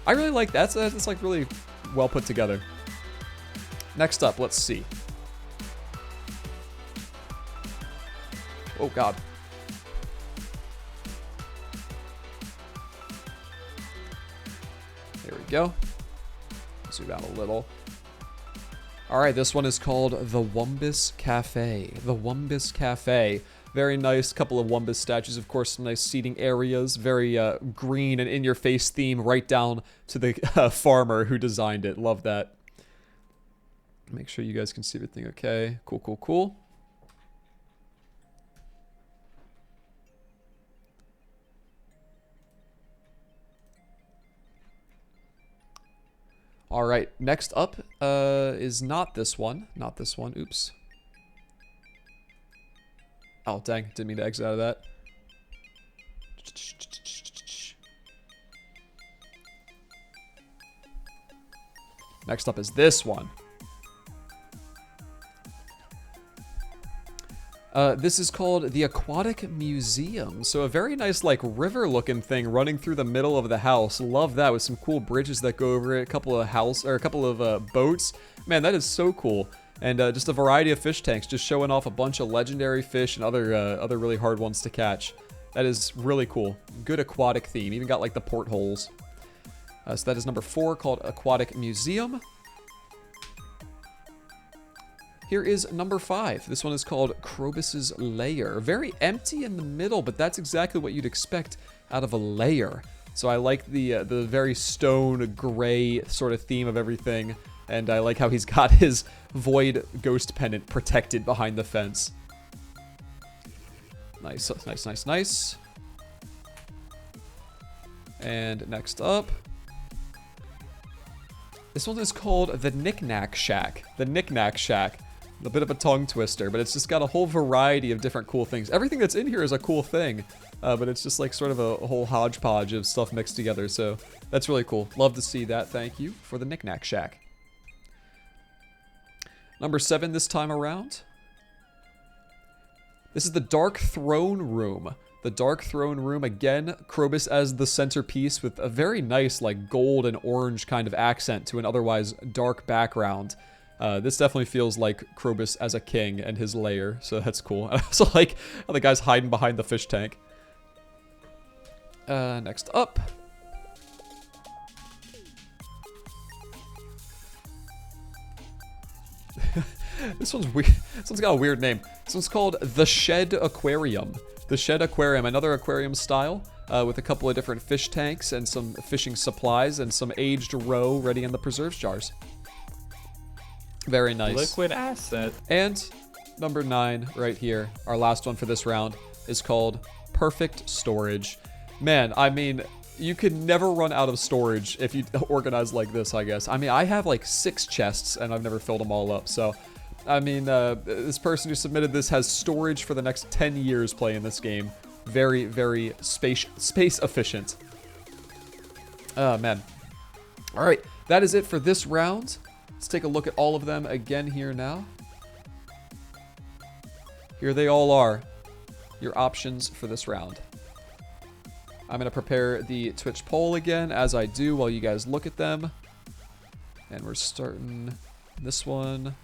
I really like that. It's like really well put together. Next up, let's see. Oh God. There we go. Zoom out a little. Alright, this one is called The Wumbus Cafe. The Wumbus Cafe. Very nice. Couple of Wumbus statues, of course, some nice seating areas. Very green and in-your-face theme, right down to the farmer who designed it. Love that. Make sure you guys can see everything okay. Cool, cool, cool. All right, next up is not this one. Not this one. Oops. Oh, dang. Didn't mean to exit out of that. Next up is this one. This is called the Aquatic Museum. So a very nice, like, river-looking thing running through the middle of the house. Love that, with some cool bridges that go over it. A couple of boats. Man, that is so cool. And just a variety of fish tanks, just showing off a bunch of legendary fish and other really hard ones to catch. That is really cool. Good aquatic theme. Even got like the portholes. So that is number 4, called Aquatic Museum. Here is number 5. This one is called Krobus's Lair. Very empty in the middle, but that's exactly what you'd expect out of a lair. So I like the very stone gray sort of theme of everything. And I like how he's got his void ghost pennant protected behind the fence. Nice, nice, nice, nice. And next up, this one is called the Knick-Knack Shack. The Knick-Knack Shack. A bit of a tongue twister, but it's just got a whole variety of different cool things. Everything that's in here is a cool thing, but it's just like sort of a whole hodgepodge of stuff mixed together, so that's really cool. Love to see that. Thank you for the Knick-Knack Shack. Number 7 this time around. This is the Dark Throne Room. The Dark Throne Room, again, Krobus as the centerpiece with a very nice, like, gold and orange kind of accent to an otherwise dark background. This definitely feels like Krobus as a king and his lair, so that's cool. I also like how the guy's hiding behind the fish tank. Next up. This one's weird. This one's got a weird name. This one's called the Shed Aquarium. The Shed Aquarium, another aquarium style, with a couple of different fish tanks and some fishing supplies and some aged roe ready in the preserves jars. Very nice. Liquid asset. And number 9 right here, our last one for this round, is called Perfect Storage. Man, I mean, you could never run out of storage if you organize like this, I guess. I mean, I have like 6 chests and I've never filled them all up, so... I mean, this person who submitted this has storage for the next 10 years playing this game. Very, very space efficient. Oh, man. All right, that is it for this round. Let's take a look at all of them again here now. Here they all are, your options for this round. I'm going to prepare the Twitch poll again as I do while you guys look at them. And we're starting this one.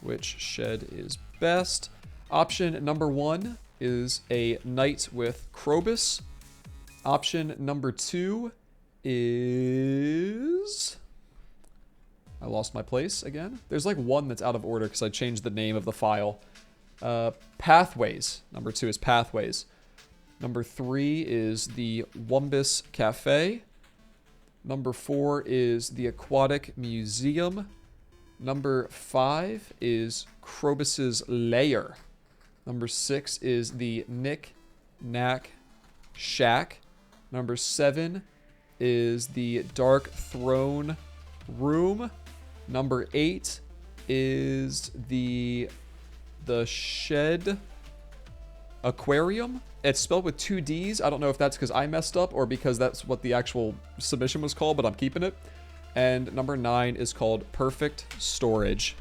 Which shed is best? Option number 1 is a night with Krobus. Option number 2 is... I lost my place again. There's like one that's out of order because I changed the name of the file. Pathways. Number 2 is Pathways. Number 3 is the Wumbus Cafe. Number 4 is the Aquatic Museum. Number 5 is Krobus's Lair. Number 6 is the Knick-Knack Shack. Number 7 is the Dark Throne Room. Number 8 is the Shed Aquarium. It's spelled with 2 D's. I don't know if that's because I messed up or because that's what the actual submission was called, but I'm keeping it. And number 9 is called Perfect Storage.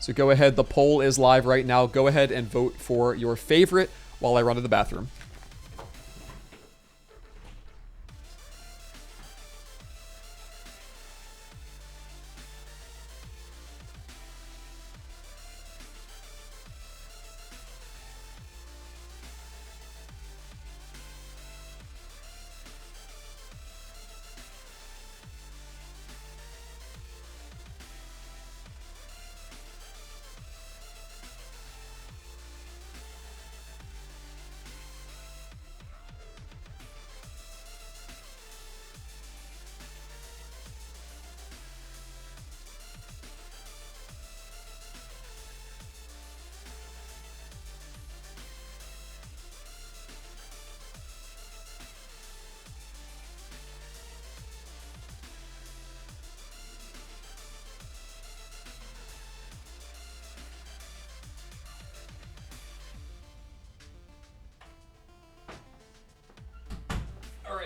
So go ahead, the poll is live right now. Go ahead and vote for your favorite while I run to the bathroom.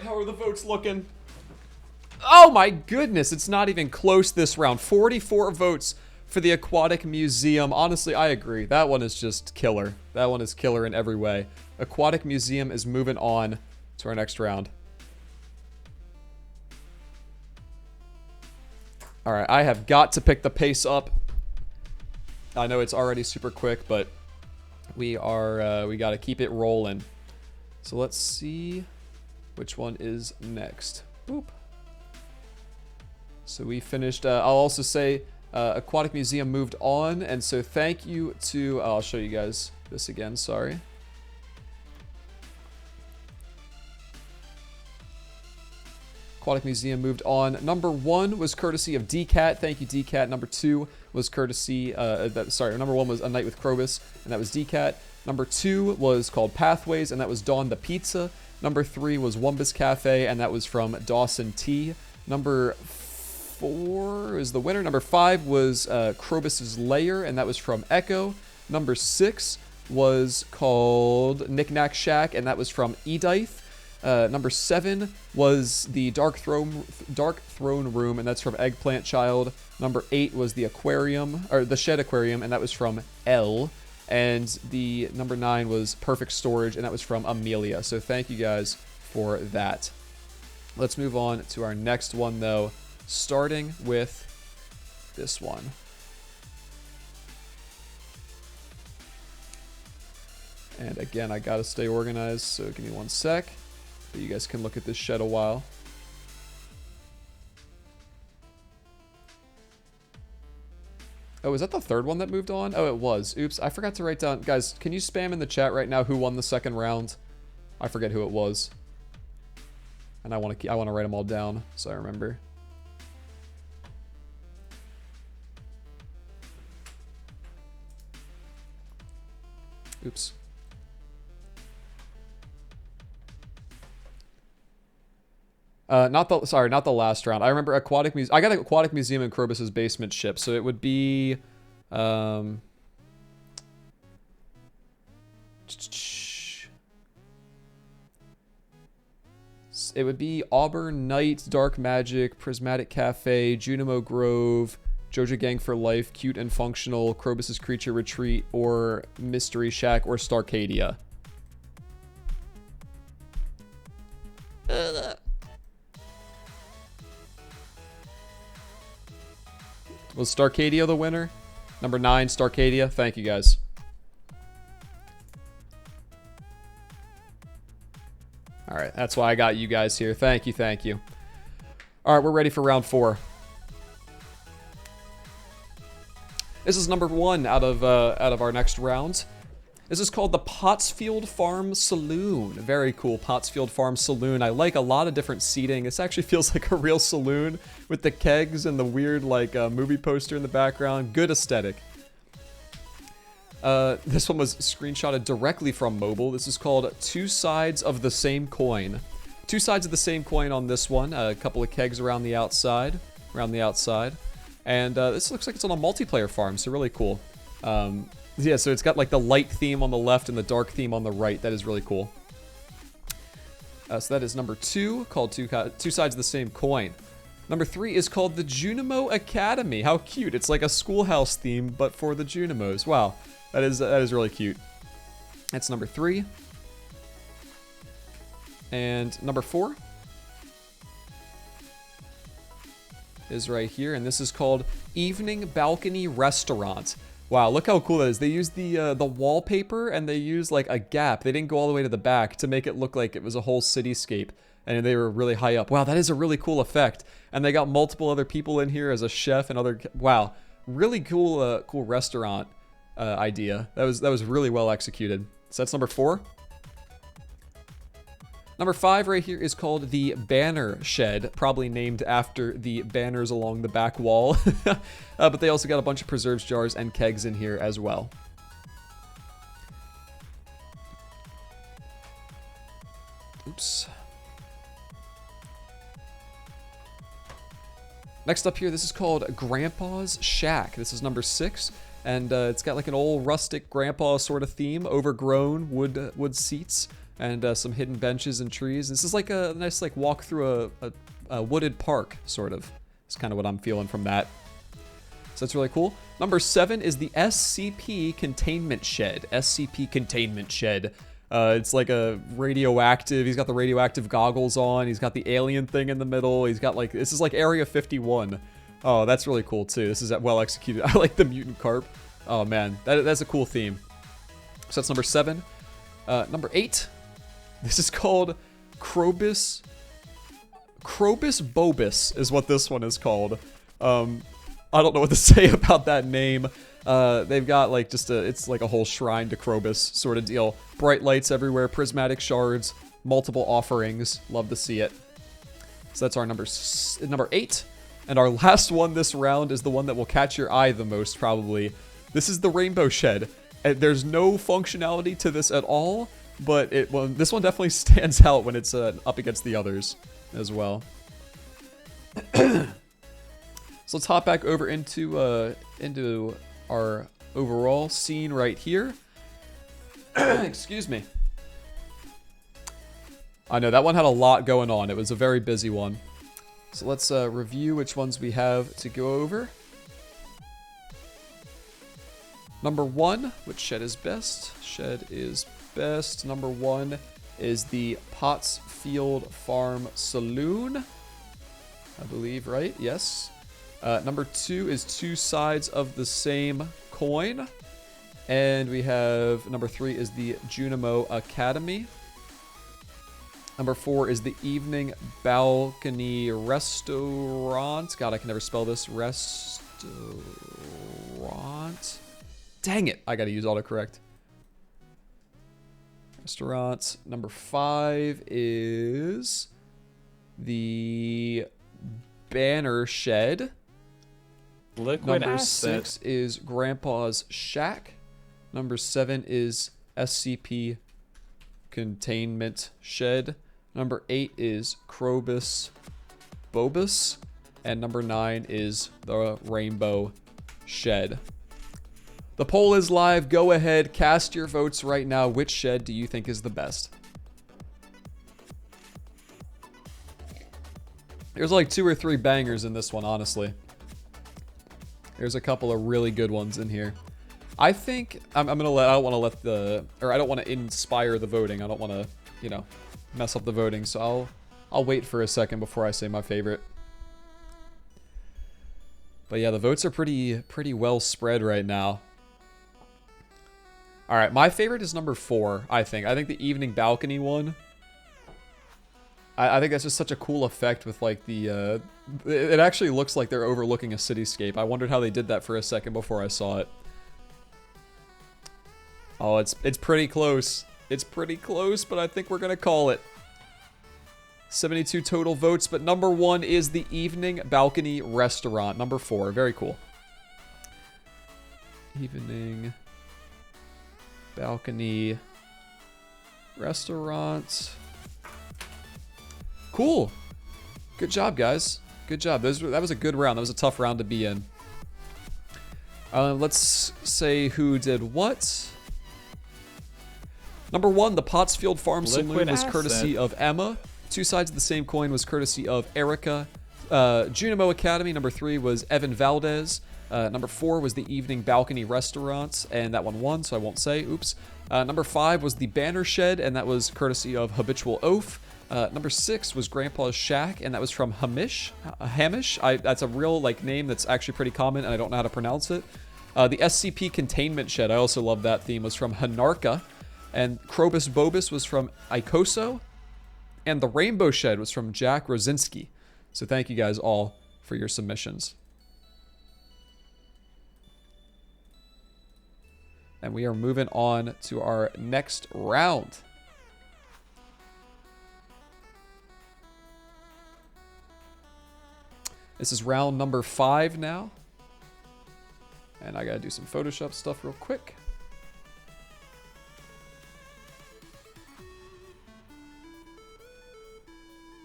How are the votes looking? Oh my goodness, it's not even close this round. 44 votes for the Aquatic Museum. Honestly, I agree. That one is just killer. That one is killer in every way. Aquatic Museum is moving on to our next round. All right, I have got to pick the pace up. I know it's already super quick, but we got to keep it rolling. So let's see which one is next. Boop. So we finished, I'll also say Aquatic Museum moved on, and so thank you to, I'll show you guys this again, sorry. Aquatic Museum moved on. Number 1 was courtesy of DCat. Thank you, DCat. Number 2 was courtesy, number 1 was A Night with Krobus, and that was DCat. Number 2 was called Pathways, and that was Dawn the Pizza. Number 3 was Wumbus Cafe, and that was from Dawson T. Number 4 is the winner. Number 5 was Krobus's Lair, and that was from Echo. Number 6 was called Knick-Knack Shack, and that was from Edith. Number 7 was the Dark Throne Room, and that's from Eggplant Child. Number 8 was the Aquarium, or the Shed Aquarium, and that was from L. And the number 9 was Perfect Storage, and that was from Amelia. So thank you guys for that. Let's move on to our next one, though, starting with this one. And again, I gotta stay organized, so give me one sec. But you guys can look at this shed a while. Oh, is that the third one that moved on? Oh, it was. Oops, I forgot to write down. Guys, can you spam in the chat right now who won the second round? I forget who it was. And I want to write them all down so I remember. Oops. Not the last round. I remember Aquatic Museum. I got an Aquatic Museum in Krobus's basement ship, so it would be, it would be Auburn Night, Dark Magic, Prismatic Cafe, Junimo Grove, Joja Gang for Life, Cute and Functional, Krobus's Creature Retreat, or Mystery Shack, or Starcadia. Was Starcadia the winner? Number 9, Starcadia. Thank you, guys. All right, that's why I got you guys here. Thank you, thank you. All right, we're ready for round 4. This is number 1 out of our next round. This is called the Pottsfield Farm Saloon. Very cool, Pottsfield Farm Saloon. I like a lot of different seating. This actually feels like a real saloon with the kegs and the weird like movie poster in the background. Good aesthetic. This one was screenshotted directly from mobile. This is called Two Sides of the Same Coin. Two sides of the same coin on this one. A couple of kegs around the outside. And this looks like it's on a multiplayer farm, so really cool. Yeah, so it's got like the light theme on the left and the dark theme on the right. That is really cool. So that is number 2, called Two Sides of the Same Coin. Number 3 is called the Junimo Academy. How cute. It's like a schoolhouse theme, but for the Junimos. Wow, that is really cute. That's number 3. And number 4 is right here, and this is called Evening Balcony Restaurant. Wow, look how cool that is. They used the wallpaper, and they used like a gap. They didn't go all the way to the back to make it look like it was a whole cityscape, and they were really high up. Wow, that is a really cool effect. And they got multiple other people in here as a chef and other. Wow, really cool, cool restaurant idea. That was really well executed. So that's number 4. Number 5 right here is called the Banner Shed, probably named after the banners along the back wall. But they also got a bunch of preserves jars and kegs in here as well. Oops. Next up here, this is called Grandpa's Shack. This is number 6. And it's got like an old rustic grandpa sort of theme, overgrown wood seats. And some hidden benches and trees. This is like a nice like walk through a wooded park, sort of. It's kind of what I'm feeling from that. So that's really cool. Number 7 is the SCP Containment Shed. SCP Containment Shed. It's like a radioactive. He's got the radioactive goggles on. He's got the alien thing in the middle. He's got like, this is like Area 51. Oh, that's really cool too. This is well executed. I like the mutant carp. Oh man, that's a cool theme. So that's number 7. Number 8. This is called Krobus Bobus is what this one is called. I don't know what to say about that name. They've got like it's like a whole shrine to Krobus sort of deal. Bright lights everywhere, prismatic shards, multiple offerings. Love to see it. So that's our number 8. And our last one this round is the one that will catch your eye the most probably. This is the Rainbow Shed. And there's no functionality to this at all, but this one definitely stands out when it's up against the others as well. So let's hop back over into our overall scene right here. Excuse me. I know that one had a lot going on. It was a very busy one. So let's review which ones we have to go over. Number 1, which shed is best? Shed is best. Number 1 is the Pottsfield Farm Saloon. I believe, right? Yes. Number 2 is Two Sides of the Same Coin. And we have number 3 is the Junimo Academy. Number 4 is the Evening Balcony Restaurant. God, I can never spell this. Restaurant. Dang it. I gotta use autocorrect. Restaurant. Number 5 is the Banner Shed. Liquid Number asset. 6 is Grandpa's Shack. Number 7 is SCP Containment Shed. Number 8 is Krobus Bobus. And number 9 is the Rainbow Shed. The poll is live. Go ahead, cast your votes right now. Which shed do you think is the best? There's like 2 or 3 bangers in this one, honestly. There's a couple of really good ones in here. I think I don't want to inspire the voting. I don't want to, mess up the voting. So I'll wait for a second before I say my favorite. But yeah, the votes are pretty well spread right now. All right, my favorite is number 4, I think. I think the Evening Balcony one. I think that's just such a cool effect with like the, it actually looks like they're overlooking a cityscape. I wondered how they did that for a second before I saw it. Oh, it's pretty close. It's pretty close, but I think we're going to call it. 72 total votes, but number 1 is the Evening Balcony Restaurant. Number 4, very cool. Evening Balcony Restaurant. Cool. Good job, guys. Good job. That was a good round. That was a tough round to be in. Let's say who did what. Number 1, the Pottsfield Farm Saloon was courtesy of Emma. Two Sides of the Same Coin was courtesy of Erica. Junimo Academy, number 3, was Evan Valdez. Number 4 was the Evening Balcony Restaurant, and that one won, so I won't say. Oops. Number 5 was the Banner Shed, and that was courtesy of Habitual Oaf. Number 6 was Grandpa's Shack, and that was from Hamish. That's a real name that's actually pretty common, and I don't know how to pronounce it. The SCP Containment Shed, I also love that theme, was from Hanarka. And Krobus Bobus was from Ikoso. And the Rainbow Shed was from Jack Rosinski. So thank you guys all for your submissions. And we are moving on to our next round. This is round number 5 now. And I gotta do some Photoshop stuff real quick.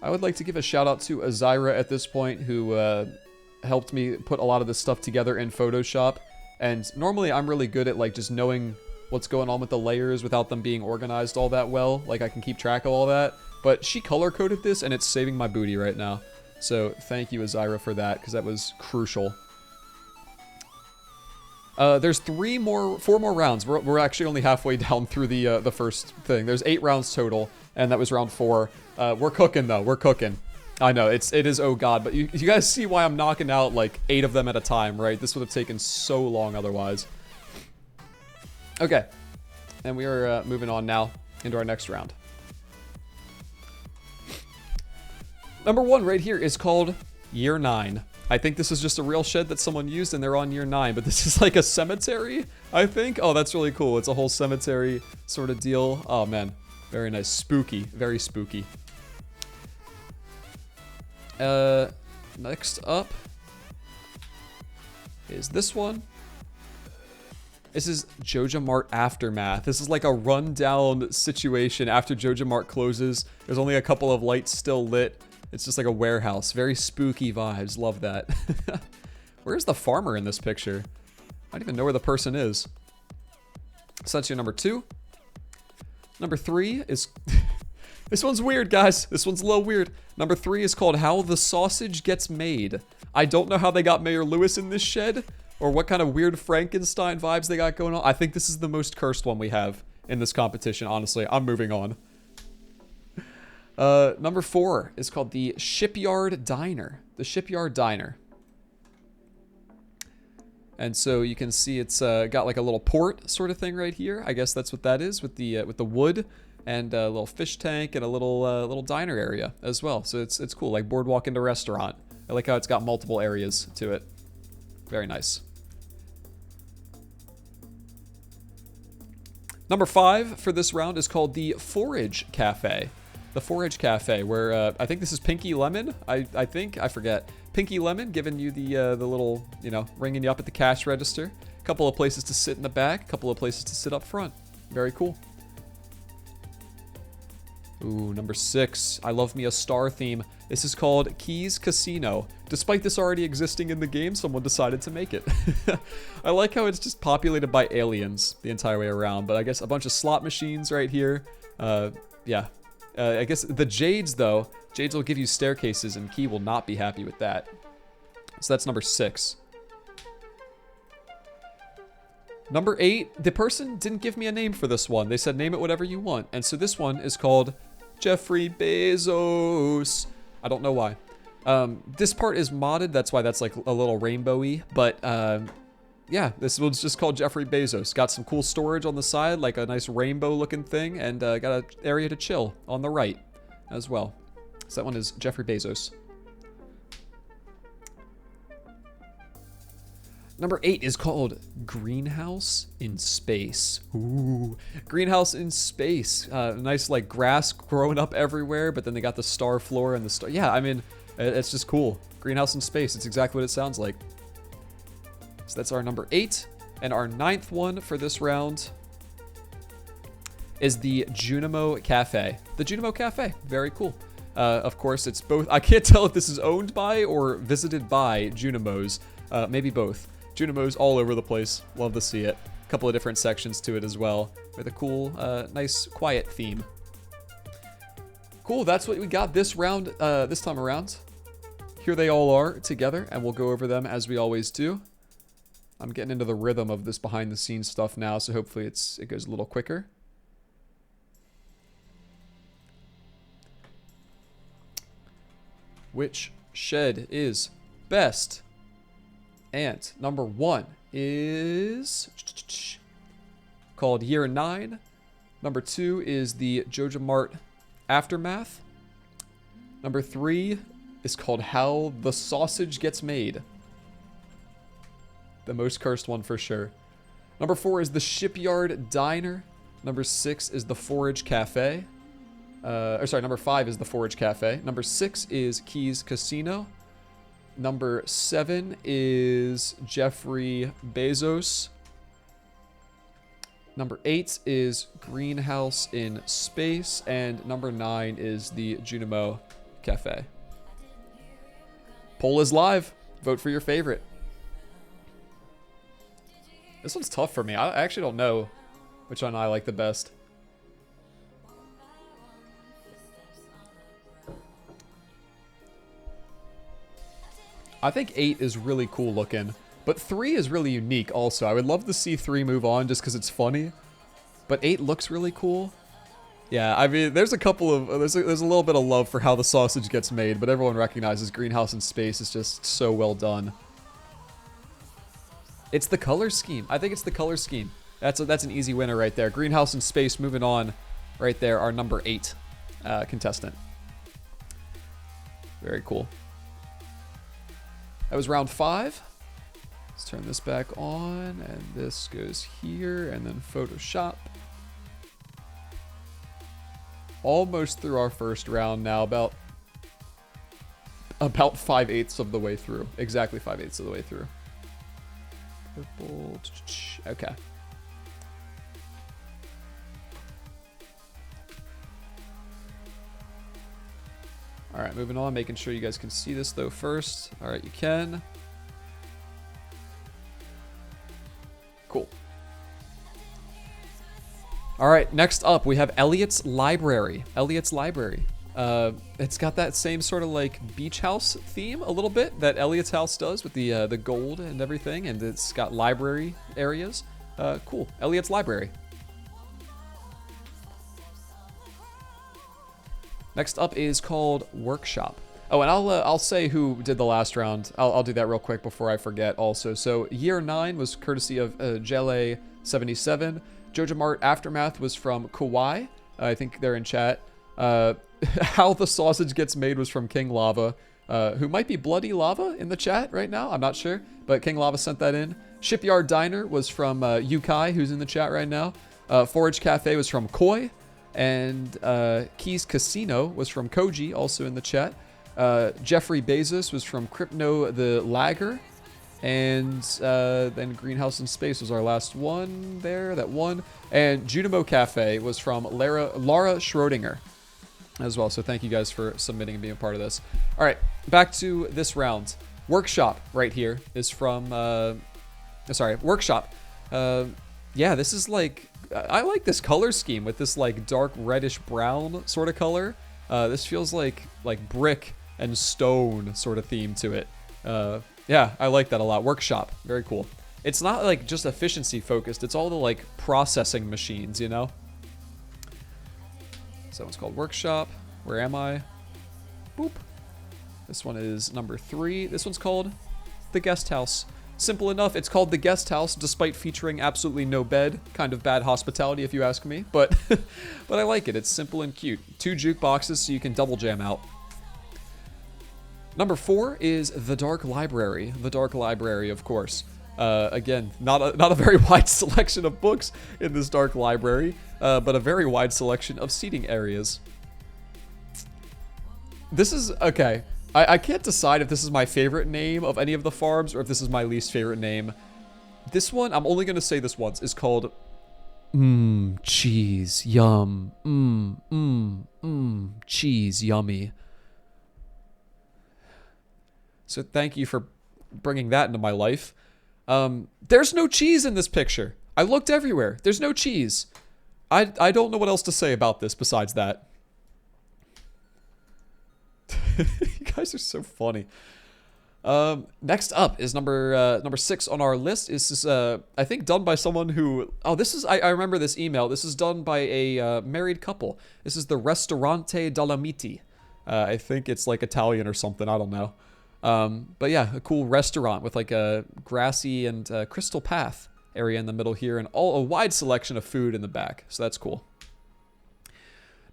I would like to give a shout out to Azira at this point, who helped me put a lot of this stuff together in Photoshop. And normally I'm really good at just knowing what's going on with the layers without them being organized all that well. I can keep track of all that. But she color coded this and it's saving my booty right now. So thank you, Azira, for that, because that was crucial. There's 4 more rounds. We're actually only halfway down through the first thing. There's 8 rounds total, and that was round 4. We're cooking, though. We're cooking. I know, it is oh god, but you guys see why I'm knocking out like 8 of them at a time, right? This would have taken so long otherwise. Okay, and we are moving on now into our next round. Number 1 right here is called Year 9. I think this is just a real shed that someone used and they're on Year 9, but this is like a cemetery, I think. Oh, that's really cool. It's a whole cemetery sort of deal. Oh man, very nice. Spooky, very spooky. Next up is this one. This is Joja Mart Aftermath. This is like a rundown situation after Joja Mart closes. There's only a couple of lights still lit. It's just like a warehouse. Very spooky vibes. Love that. Where's the farmer in this picture? I don't even know where the person is. So that's your number 2. Number 3 is... This one's weird, guys. This one's a little weird. Number 3 is called How the Sausage Gets Made. I don't know how they got Mayor Lewis in this shed, or what kind of weird Frankenstein vibes they got going on. I think this is the most cursed one we have in this competition, honestly. I'm moving on. Number 4 is called the Shipyard Diner. The Shipyard Diner. And so you can see it's got like a little port sort of thing right here. I guess that's what that is with the wood. And a little fish tank and a little diner area as well. So it's cool, like boardwalk into restaurant. I like how it's got multiple areas to it. Very nice. Number 5 for this round is called the Forage Cafe. The Forage Cafe, where I think this is Pinky Lemon. I think, I forget. Pinky Lemon giving you the little, you know, ringing you up at the cash register. A couple of places to sit in the back, a couple of places to sit up front. Very cool. Ooh, number 6. I love me a star theme. This is called Keys Casino. Despite this already existing in the game, someone decided to make it. I like how it's just populated by aliens the entire way around, but I guess a bunch of slot machines right here. Yeah. I guess the Jades, though, Jades will give you staircases, and Key will not be happy with that. So that's number 6. Number 8, the person didn't give me a name for this one. They said name it whatever you want. And so this one is called Jeffrey Bezos. I don't know why. This part is modded. That's why that's like a little rainbowy. But yeah, this one's just called Jeffrey Bezos. Got some cool storage on the side, like a nice rainbow looking thing. And got an area to chill on the right as well. So that one is Jeffrey Bezos. Number 8 is called Greenhouse in Space. Ooh, Greenhouse in Space. Nice like grass growing up everywhere, but then they got the star floor and the star. Yeah, I mean, it's just cool. Greenhouse in Space. It's exactly what it sounds like. So that's our number 8. And our 9th one for this round is the Junimo Cafe. The Junimo Cafe. Very cool. Of course, it's both. I can't tell if this is owned by or visited by Junimos. Maybe both. Junimo's all over the place. Love to see it. A couple of different sections to it as well, with a cool, nice, quiet theme. Cool, that's what we got this round, this time around. Here they all are together, and we'll go over them as we always do. I'm getting into the rhythm of this behind-the-scenes stuff now, so hopefully it goes a little quicker. Which shed is best? And number 1 is called Year 9. Number 2 is the Joja Mart Aftermath. Number 3 is called How the Sausage Gets Made. The most cursed one for sure. Number 4 is the Shipyard Diner. Number 6 is the Forage Cafe. Number 5 is the Forage Cafe. Number 6 is Keys Casino. Number 7 is Jeffrey Bezos. Number 8 is Greenhouse in Space. And number 9 is the Junimo Cafe. Poll is live. Vote for your favorite. This one's tough for me. I actually don't know which one I like the best. I think 8 is really cool looking, but 3 is really unique also. I would love to see 3 move on just because it's funny, but 8 looks really cool. Yeah, I mean, there's a couple of there's a little bit of love for how the sausage gets made, but everyone recognizes Greenhouse in Space is just so well done. It's the color scheme. I think it's the color scheme. That's an easy winner right there. Greenhouse in Space. Moving on, right there, our number 8 contestant. Very cool. That was round 5. Let's turn this back on, and this goes here, and then Photoshop. Almost through our first round now, about 5/8 of the way through. Exactly 5/8 of the way through. Purple. Okay. All right, moving on, making sure you guys can see this though first. All right, you can. Cool. All right, next up we have Elliot's Library. Elliot's Library. It's got that same sort of like beach house theme a little bit that Elliot's house does with the gold and everything, and it's got library areas. Cool. Elliot's Library. Next up is called Workshop. Oh, and I'll say who did the last round. I'll do that real quick before I forget also. So year 9 was courtesy of Jele77. Jojo Mart Aftermath was from Kauai. I think they're in chat. How the Sausage Gets Made was from King Lava, who might be Bloody Lava in the chat right now. I'm not sure, but King Lava sent that in. Shipyard Diner was from Yukai, who's in the chat right now. Forage Cafe was from Koi. And Keys Casino was from Koji, also in the chat. Jeffrey Bezos was from Crypno the Lagger. And then Greenhouse in Space was our last one there, that one. And Junimo Cafe was from Lara Schrodinger as well. So thank you guys for submitting and being a part of this. All right, back to this round. Workshop right here is from, Workshop. Yeah, this is like, I like this color scheme with this like dark reddish brown sort of color. This feels like brick and stone sort of theme to it. Yeah, I like that a lot. Workshop, very cool. It's not like just efficiency focused. It's all the like processing machines, you know? So one's called Workshop. Where am I? Boop. This one is number 3. This one's called The Guest House. Simple enough. It's called The Guest House, despite featuring absolutely no bed. Kind of bad hospitality, if you ask me. But, but I like it. It's simple and cute. 2 jukeboxes so you can double jam out. Number 4 is The Dark Library. The Dark Library, of course. Again, not a very wide selection of books in this Dark Library, but a very wide selection of seating areas. This is, okay. I can't decide if this is my favorite name of any of the farms or if this is my least favorite name. This one, I'm only going to say this once, is called Cheese, Yum, Cheese, Yummy. So thank you for bringing that into my life. There's no cheese in this picture. I looked everywhere. There's no cheese. I don't know what else to say about this besides that. You guys are so funny. Next up is number 6 on our list. This is I think done by someone who, oh, this is, I remember this email. This is done by a married couple. This is the Ristorante Dolomiti. I think it's like Italian or something. I don't know. But yeah, a cool restaurant with like a grassy and crystal path area in the middle here, and a wide selection of food in the back. So that's cool.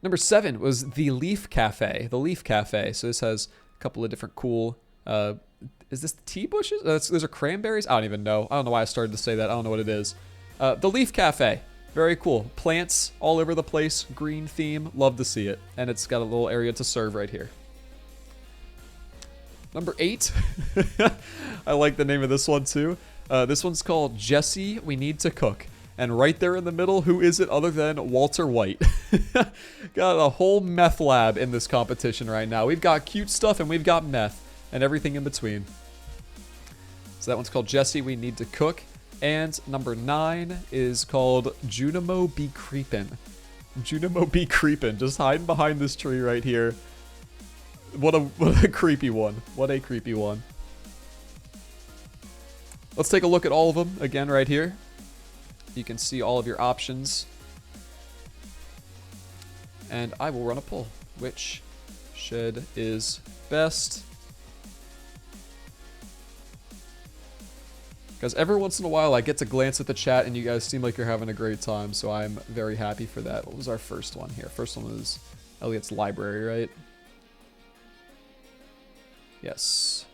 Number 7 was the Leaf Cafe. The Leaf Cafe. So this has a couple of different cool. Is this the tea bushes? Those are cranberries. I don't even know. I don't know why I started to say that. I don't know what it is. The Leaf Cafe. Very cool. Plants all over the place. Green theme. Love to see it. And it's got a little area to serve right here. Number 8. I like the name of this one too. This one's called Jesse, We Need to Cook. And right there in the middle, who is it other than Walter White? Got a whole meth lab in this competition right now. We've got cute stuff and we've got meth and everything in between. So that one's called Jesse, We Need to Cook. And number 9 is called Junimo Be Creepin'. Junimo Be Creepin', just hiding behind this tree right here. What a creepy one. What a creepy one. Let's take a look at all of them again right here. You can see all of your options. and I will run a poll. Which shed is best? Because every once in a while I get to glance at the chat and you guys seem like you're having a great time, so I'm very happy for that. What was our first one here? First one was Elliot's library, right? Yes.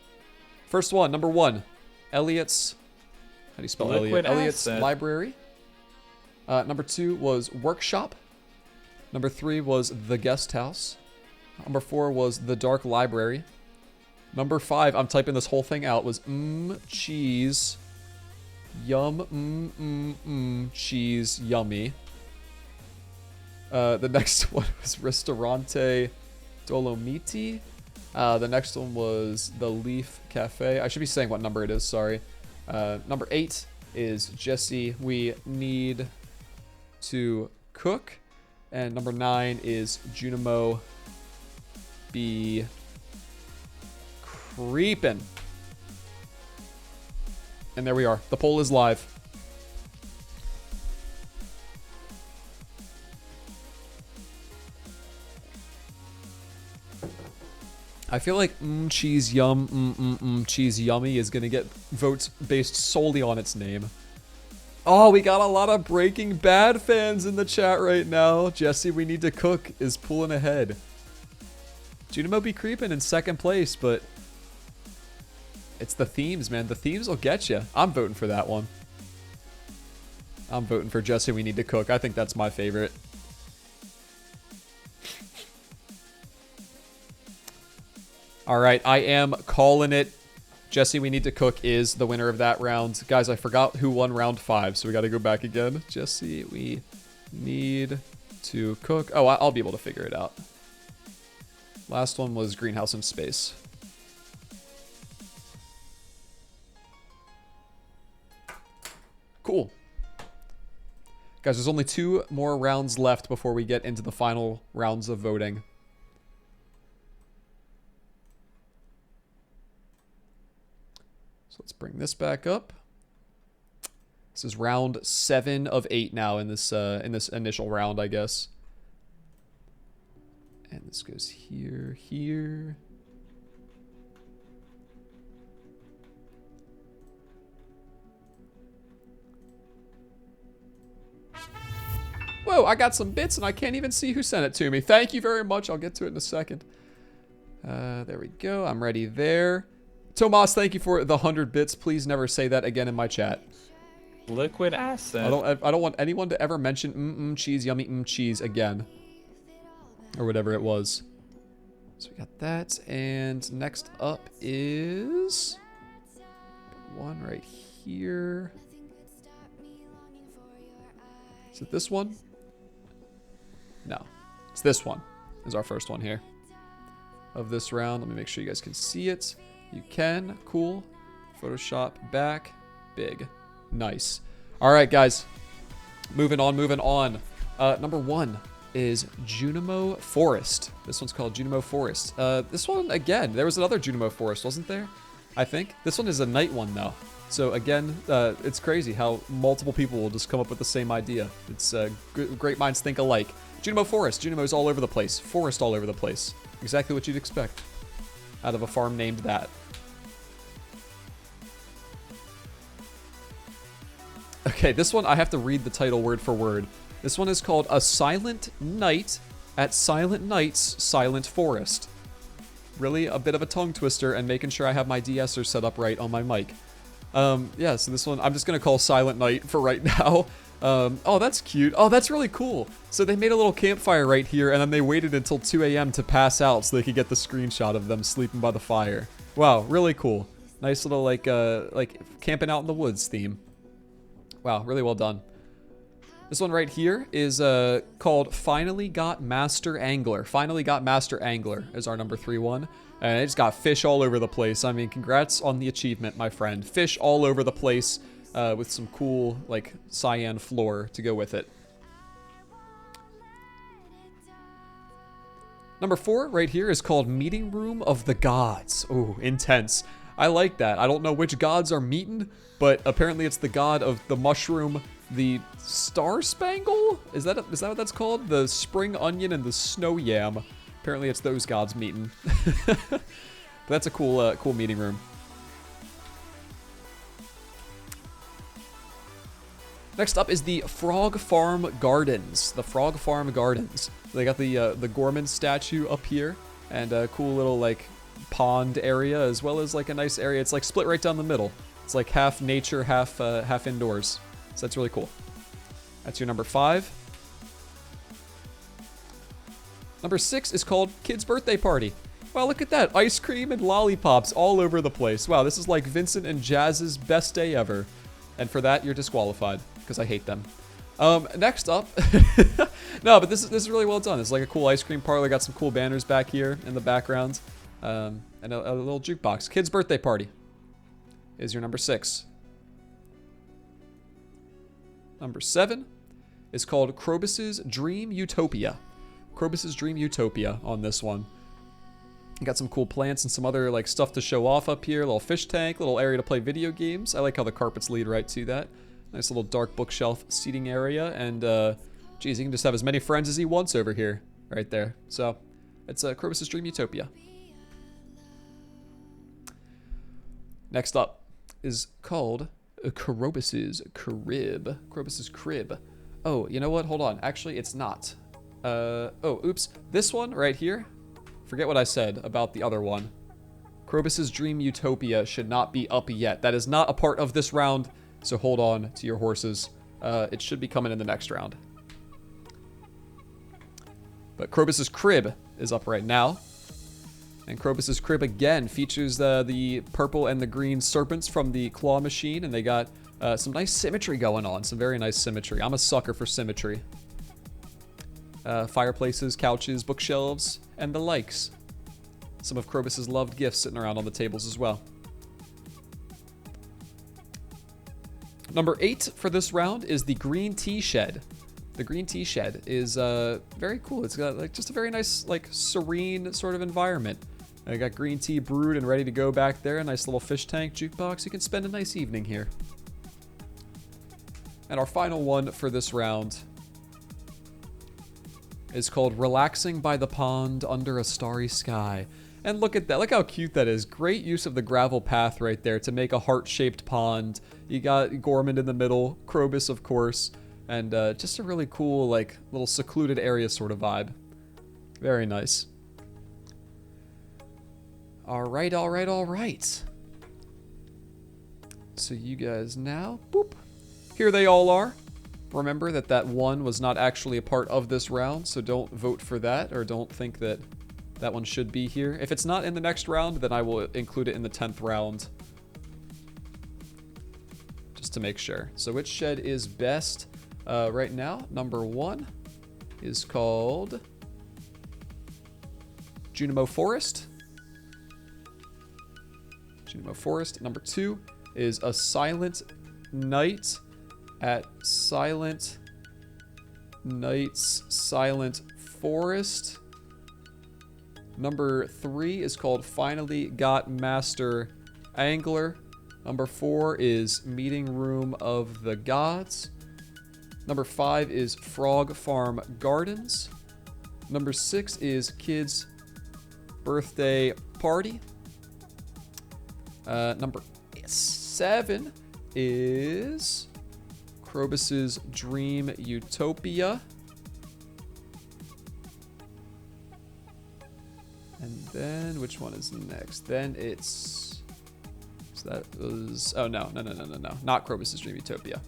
First one, number 1. Elliot's... How do you spell Liquid Elliot? Elliot's asset. library. Number 2 was workshop. Number 3 was the guest house. Number 4 was the dark library. Number 5, I'm typing this whole thing out, was cheese. Yum, cheese, yummy. The next one was Ristorante Dolomiti. The next one was the Leaf Cafe. I should be saying what number it is, sorry. Number 8 is Jesse, we need to cook. And number 9 is Junimo be creepin'. And there we are. The poll is live. I feel like cheese yum, cheese yummy is gonna get votes based solely on its name. Oh, we got a lot of Breaking Bad fans in the chat right now. Jesse, we need to cook is pulling ahead. Junimo be creeping in second place, but it's the themes, man. The themes will get you. I'm voting for that one. I'm voting for Jesse, we need to cook. I think that's my favorite. All right, I am calling it. Jesse, we need to cook is the winner of that round. Guys, I forgot who won round 5, so we got to go back again. Jesse, we need to cook. Oh, I'll be able to figure it out. Last one was Greenhouse in Space. Cool. Guys, there's only 2 more rounds left before we get into the final rounds of voting. So let's bring this back up. This is round 7 of 8 now in this initial round, I guess. And this goes here, here. Whoa, I got some bits and I can't even see who sent it to me. Thank you very much. I'll get to it in a second. There we go. I'm ready there. Tomas, thank you for the 100 bits. Please never say that again in my chat. Liquid asset. I don't want anyone to ever mention cheese, yummy cheese again. Or whatever it was. So we got that. And next up is one right here. Is it this one? No. It's this one. Is our first one here. Of this round. Let me make sure you guys can see it. You can. Cool. Photoshop back. Big. Nice. Alright, guys. Moving on, moving on. Number 1 is Junimo Forest. This one's called Junimo Forest. This one, again, there was another Junimo Forest, wasn't there? I think. This one is a night one, though. So, again, it's crazy how multiple people will just come up with the same idea. It's great minds think alike. Junimo Forest. Junimo's all over the place. Forest all over the place. Exactly what you'd expect out of a farm named that. Okay, this one, I have to read the title word for word. This one is called A Silent Night at Silent Night's Silent Forest. Really a bit of a tongue twister and making sure I have my de-esser set up right on my mic. Yeah, so this one, I'm just going to call Silent Night for right now. Oh, that's cute. Oh, that's really cool. So they made a little campfire right here, and then they waited until 2 a.m. to pass out so they could get the screenshot of them sleeping by the fire. Wow, really cool. Nice little, like camping out in the woods theme. Wow, really well done. This one right here is called Finally Got Master Angler. Finally Got Master Angler is our number 3 one. And it's got fish all over the place. I mean, congrats on the achievement, my friend. Fish all over the place with some cool, like, cyan floor to go with it. Number 4 right here is called Meeting Room of the Gods. Ooh, intense. I like that. I don't know which gods are meeting, but apparently it's the god of the mushroom the Star Spangle? Is that what that's called? The Spring Onion and the Snow Yam. Apparently it's those gods meeting. But that's a cool meeting room. Next up is the Frog Farm Gardens. The Frog Farm Gardens. They got the Gorman statue up here, and a cool little like pond area, as well as like a nice area. It's like split right down the middle. It's like half nature, half indoors. So that's really cool. That's your number 5. Number 6 is called Kid's Birthday Party. Wow, look at that. Ice cream and lollipops all over the place. Wow, this is like Vincent and Jazz's best day ever. And for that, you're disqualified, because I hate them. Next up, no, but this is really well done. It's like a cool ice cream parlor. Got some cool banners back here in the background, and a little jukebox. Kid's Birthday Party is your number 6. Number 7 is called Krobus's Dream Utopia. Krobus's Dream Utopia on this one. You got some cool plants and some other like stuff to show off up here. Little fish tank, little area to play video games. I like how the carpets lead right to that. Nice little dark bookshelf seating area, and geez, he can just have as many friends as he wants over here, right there. So it's Krobus's Dream Utopia. Next up is called Krobus's Crib. Krobus's Crib. Oh, you know what? Hold on. Actually, it's not. Oh, oops. This one right here. Forget what I said about the other one. Krobus's Dream Utopia should not be up yet. That is not a part of this round, so hold on to your horses. It should be coming in the next round. But Krobus's Crib is up right now. And Krobus's Crib again features the purple and the green serpents from the claw machine, and they got some nice symmetry going on. Some very nice symmetry. I'm a sucker for symmetry. Fireplaces, couches, bookshelves, and the likes. Some of Krobus's loved gifts sitting around on the tables as well. Number 8 for this round is the Green Tea Shed. The Green Tea Shed is very cool. It's got like just a very nice, like serene sort of environment. I got green tea brewed and ready to go back there. A nice little fish tank, jukebox. You can spend a nice evening here. And our final one for this round is called Relaxing by the Pond Under a Starry Sky. And look at that. Look how cute that is. Great use of the gravel path right there to make a heart-shaped pond. You got Gorman in the middle, Krobus, of course, and just a really cool, like, little secluded area sort of vibe. Very nice. All right, all right, all right. So you guys now, boop. Here they all are. Remember that one was not actually a part of this round, so don't vote for that, or don't think that that one should be here. If it's not in the next round, then I will include it in the 10th round. Just to make sure. So which shed is best right now? Number 1 is called Junimo Forest. Junimo Forest. Number 2 is A Silent Night at Silent Night's Silent Forest. Number 3 is called Finally Got Master Angler. Number 4 is Meeting Room of the Gods. Number 5 is Frog Farm Gardens. Number 6 is Kids Birthday Party. Number 7 is Krobus's Dream Utopia. And then, which one is next? Then it's... So that was... Oh, no. Not Krobus's Dream Utopia.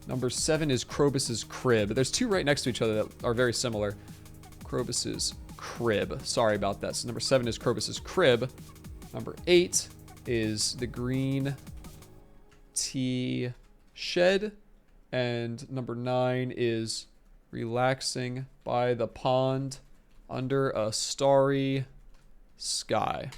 Number 7 is Krobus's Crib. There's 2 right next to each other that are very similar. Krobus's Crib. Sorry about that. So number 7 is Krobus's Crib. Number 8 is the Green Tea Shed. And number 9 is Relaxing by the Pond Under a Starry Sky.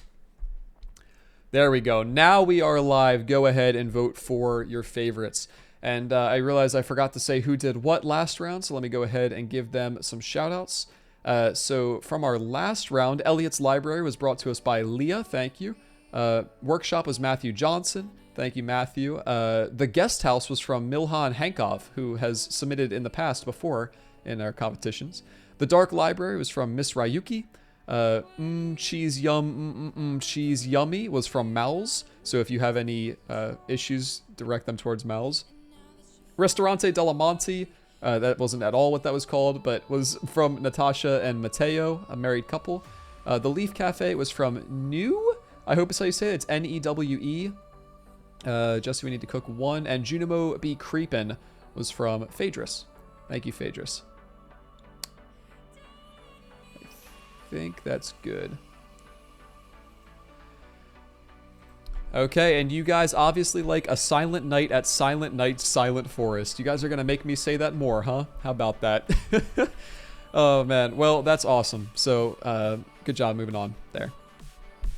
There we go. Now we are live. Go ahead and vote for your favorites. And I realized I forgot to say who did what last round, so let me go ahead and give them some shout-outs. So from our last round, Elliot's Library was brought to us by Leah. Thank you. Workshop was Matthew Johnson. Thank you, Matthew. The Guest House was from Milhan Hankov, who has submitted in the past before in our competitions. The Dark Library was from Miss Ryuki. Cheese cheese yummy was from Mal's. So if you have any issues, direct them towards Mal's. Ristorante della Monte, that wasn't at all what that was called, but was from Natasha and Mateo, a married couple. The Leaf Cafe was from New. I hope it's how you say it. It's N-E-W-E. Jesse, we need to cook one. And Junimo B. Creepin was from Phaedrus. Thank you, Phaedrus. I think that's good. Okay, and you guys obviously like a Silent Night at Silent Night Silent Forest. You guys are going to make me say that more, huh? How about that? Oh, man. Well, that's awesome. So, good job moving on there.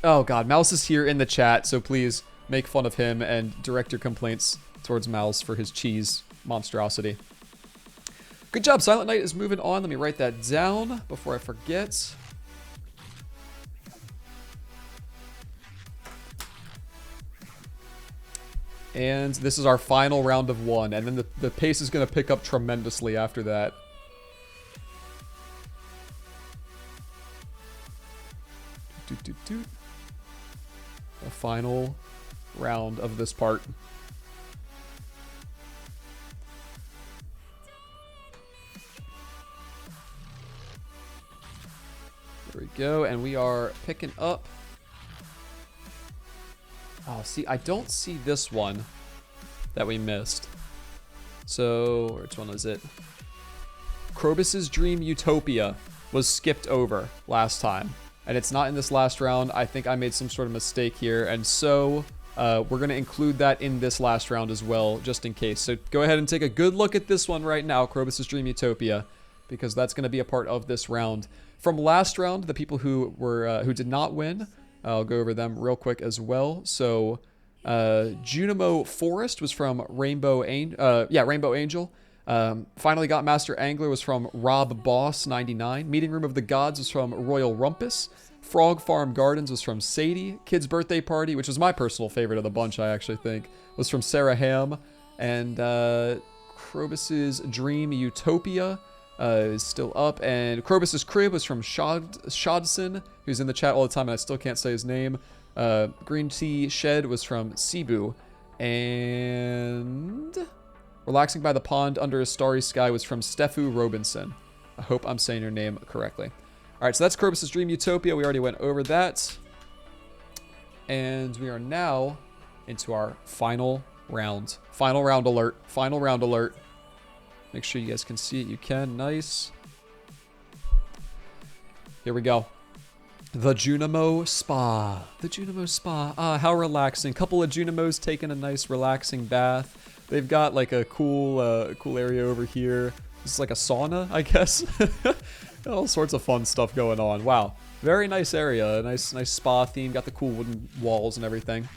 Oh, God. Mouse is here in the chat, so please make fun of him and direct your complaints towards Mouse for his cheese monstrosity. Good job. Silent Night is moving on. Let me write that down before I forget. And this is our final round of one. And then the pace is going to pick up tremendously after that. The final round of this part. There we go. And we are picking up. Oh, see, I don't see this one that we missed. So, which one is it? Krobus's Dream Utopia was skipped over last time. And it's not in this last round. I think I made some sort of mistake here. And so, we're going to include that in this last round as well, just in case. So, go ahead and take a good look at this one right now, Krobus's Dream Utopia, because that's going to be a part of this round. From last round, the people who were who did not win, I'll go over them real quick as well. So, Junimo Forest was from Rainbow Angel. Finally Got Master Angler was from Rob Boss 99. Meeting Room of the Gods was from Royal Rumpus. Frog Farm Gardens was from Sadie. Kids Birthday Party, which was my personal favorite of the bunch, I actually think, was from Sarah Ham. And Krobus's Dream Utopia is still up. And Krobus's Crib was from Shodson, who's in the chat all the time, and I still can't say his name. Green Tea Shed was from Cebu. And Relaxing by the Pond Under a Starry Sky was from Stefu Robinson. I hope I'm saying your name correctly. All right, so that's Krobus's Dream Utopia. We already went over that. And we are now into our final round. Final round alert. Final round alert. Make sure you guys can see it. You can. Nice. Here we go. The Junimo Spa. The Junimo Spa. Ah, how relaxing. Couple of Junimos taking a nice relaxing bath. They've got like a cool area over here. This is like a sauna, I guess. All sorts of fun stuff going on. Wow. Very nice area. A nice spa theme. Got the cool wooden walls and everything.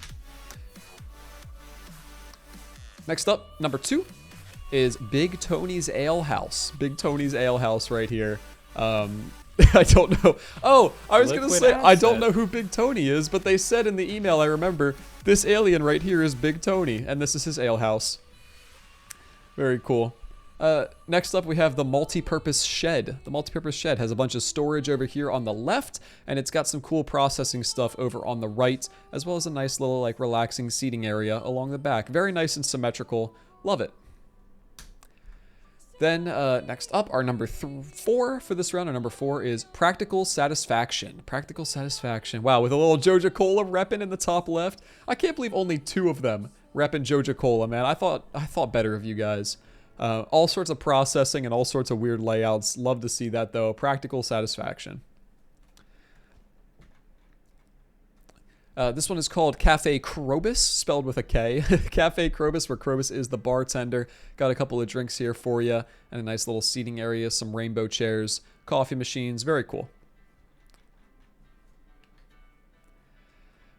Next up, number 2 is Big Tony's Ale House. Big Tony's Ale House right here. I don't know. Oh, I was going to say, I don't know who Big Tony is, but they said in the email, I remember, this alien right here is Big Tony, and this is his ale house. Very cool. Next up, we have the Multi-Purpose Shed. The Multi-Purpose Shed has a bunch of storage over here on the left, and it's got some cool processing stuff over on the right, as well as a nice little, like, relaxing seating area along the back. Very nice and symmetrical. Love it. Then, next up, our number 4 for this round. Our number 4 is Practical Satisfaction. Practical Satisfaction. Wow, with a little Joja Cola repping in the top left. I can't believe only 2 of them repping Joja Cola, man. I thought better of you guys. All sorts of processing and all sorts of weird layouts. Love to see that, though. Practical Satisfaction. This one is called Cafe Krobus, spelled with a K. Cafe Krobus, where Krobus is the bartender. Got a couple of drinks here for you, and a nice little seating area, some rainbow chairs, coffee machines. Very cool.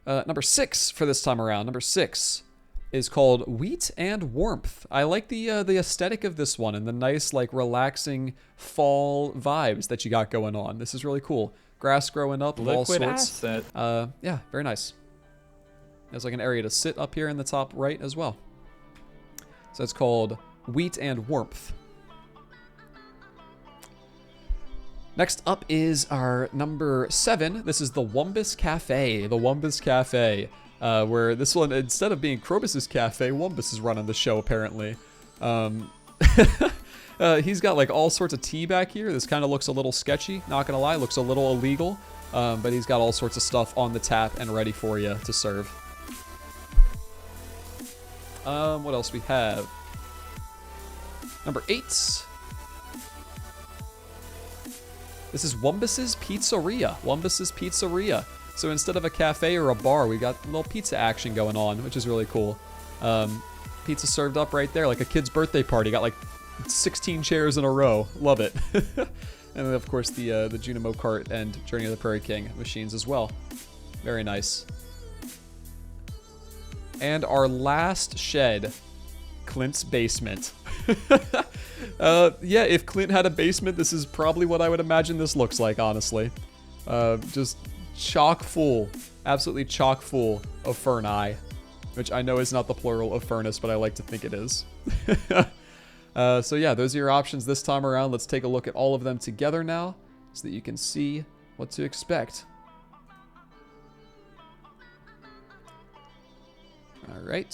Number 6 for this time around. Number 6 is called Wheat and Warmth. I like the aesthetic of this one and the nice, like, relaxing fall vibes that you got going on. This is really cool. Grass growing up of all sorts. Liquid asset. Yeah, very nice. There's like an area to sit up here in the top right as well. So it's called Wheat and Warmth. Next up is our number 7. This is the Wumbus Cafe. The Wumbus Cafe. Where this one, instead of being Krobus's Cafe, Wumbus is running the show, apparently. He's got like all sorts of tea back here. This kind of looks a little sketchy, not gonna lie. Looks a little illegal. But he's got all sorts of stuff on the tap and ready for you to serve. What else we have? Number 8. This is Wumbus's Pizzeria. Wumbus's Pizzeria. So instead of a cafe or a bar, we got a little pizza action going on, which is really cool. Pizza served up right there, like a kid's birthday party. Got like 16 chairs in a row. Love it. And then, of course, the Junimo Cart and Journey of the Prairie King machines as well. Very nice. And our last shed, Clint's basement. Yeah, if Clint had a basement, this is probably what I would imagine this looks like, honestly. Just chock full, absolutely chock full of ferni, which I know is not the plural of furnace, but I like to think it is. So yeah, those are your options this time around. Let's take a look at all of them together now so that you can see what to expect. All right.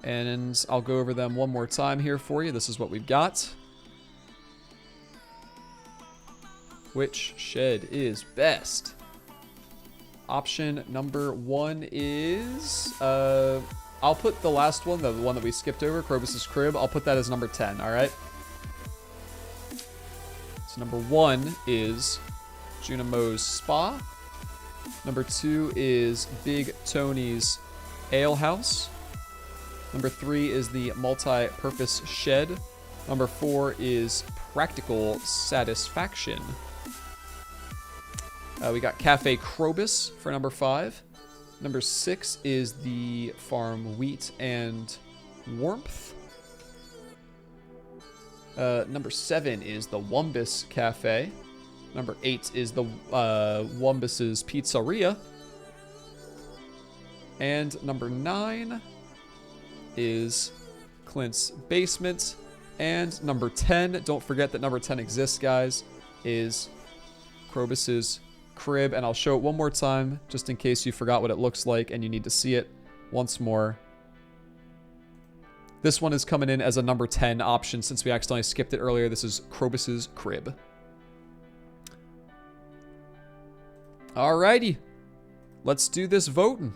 And I'll go over them one more time here for you. This is what we've got. Which shed is best? Option number 1 is... I'll put the last one, the one that we skipped over, Krobus's Crib. I'll put that as number 10, all right? So number 1 is Junimo's Spa. Number 2 is Big Tony's Ale House. Number 3 is the Multi-Purpose Shed. Number 4 is Practical Satisfaction. We got Cafe Krobus for number 5. Number 6 is the Farm Wheat and Warmth. Number 7 is the Wumbus Cafe. Number 8 is the Wumbus's Pizzeria. And number 9 is Clint's Basement. And number 10, don't forget that number 10 exists, guys, is Krobus's Crib. And I'll show it one more time, just in case you forgot what it looks like and you need to see it once more. This one is coming in as a number 10 option since we accidentally skipped it earlier. This is Krobus's Crib. Alrighty. Let's do this voting.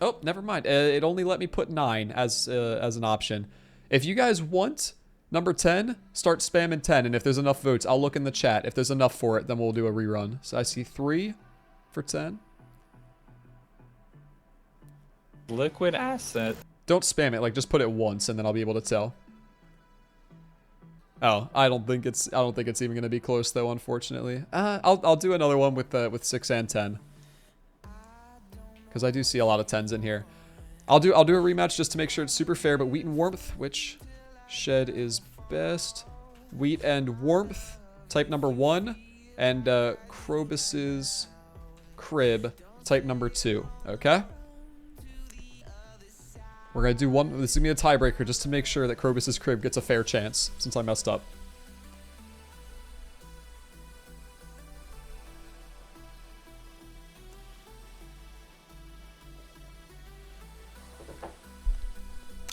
Oh, never mind. It only let me put 9 as an option. If you guys want number 10, start spamming 10. And if there's enough votes, I'll look in the chat. If there's enough for it, then we'll do a rerun. So I see 3 for 10. Liquid asset. Don't spam it. Like, just put it once, and then I'll be able to tell. Oh, I don't think it's even gonna be close though, unfortunately. I'll do another one with 6 and 10. Because I do see a lot of 10s in here. I'll do a rematch just to make sure it's super fair, but Wheat and Warmth, which shed is best? Wheat and Warmth, type number 1, and Krobus's Crib, type number 2. Okay? We're gonna do one. This is gonna be a tiebreaker just to make sure that Krobus's Crib gets a fair chance, since I messed up.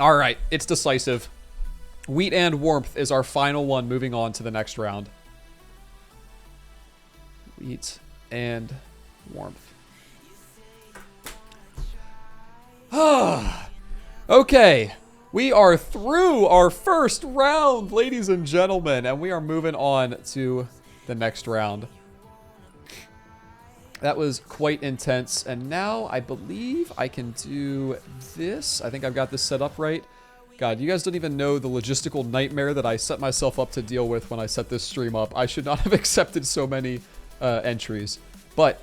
Alright, it's decisive. Wheat and Warmth is our final one, moving on to the next round. Wheat and Warmth. Okay, we are through our first round, ladies and gentlemen, and we are moving on to the next round. That was quite intense, and now I believe I can do this. I think I've got this set up right. God, you guys don't even know the logistical nightmare that I set myself up to deal with when I set this stream up. I should not have accepted so many entries, but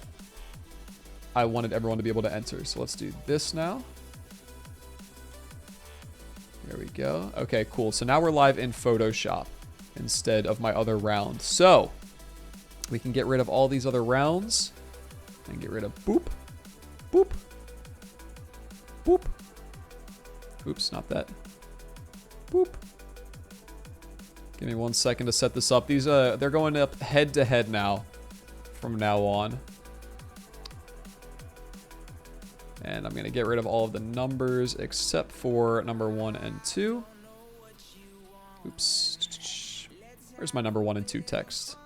I wanted everyone to be able to enter. So let's do this now. There we go. Okay, cool. So now we're live in Photoshop instead of my other round. So we can get rid of all these other rounds. And get rid of boop, boop, boop. Oops, not that. Boop. Give me 1 second to set this up. These they're going up head to head now from now on. And I'm going to get rid of all of the numbers except for number 1 and 2. Oops. Where's my number 1 and 2 text?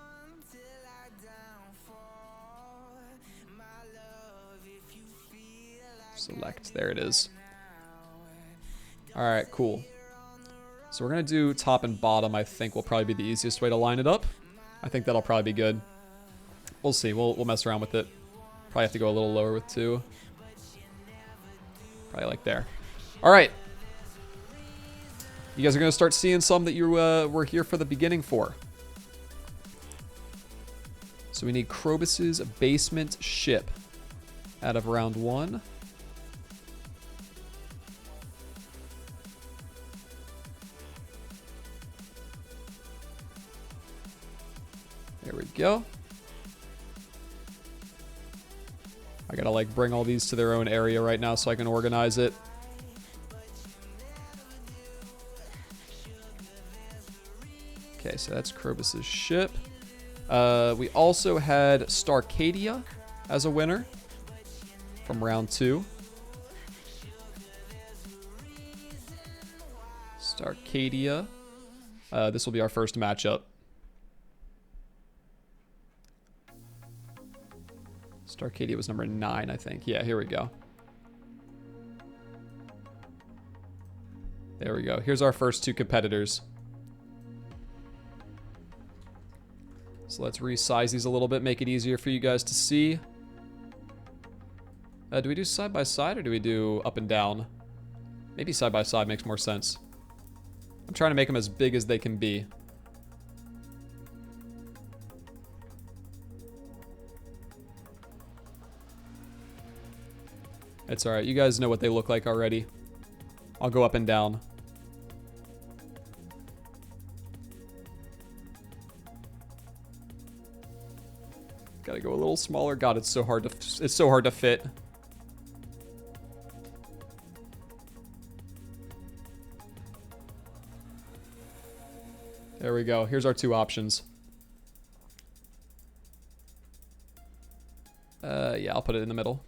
Select. There it is. Alright, cool. So we're going to do top and bottom, I think will probably be the easiest way to line it up. I think that'll probably be good. We'll see. We'll mess around with it. Probably have to go a little lower with 2. Probably like there. Alright. You guys are going to start seeing some that you were here for the beginning for. So we need Krobus's basement ship out of round 1. There we go. I gotta like bring all these to their own area right now so I can organize it. Okay, so that's Krobus's ship. We also had Starcadia as a winner from round 2. Starcadia. This will be our first matchup. Starcadia was number 9, I think. Yeah, here we go. There we go. Here's our first 2 competitors. So let's resize these a little bit, make it easier for you guys to see. Do we do side by side or do we do up and down? Maybe side by side makes more sense. I'm trying to make them as big as they can be. It's alright, you guys know what they look like already. I'll go up and down. Gotta go a little smaller. God, it's so hard to fit. There we go. Here's our 2 options. Yeah, I'll put it in the middle.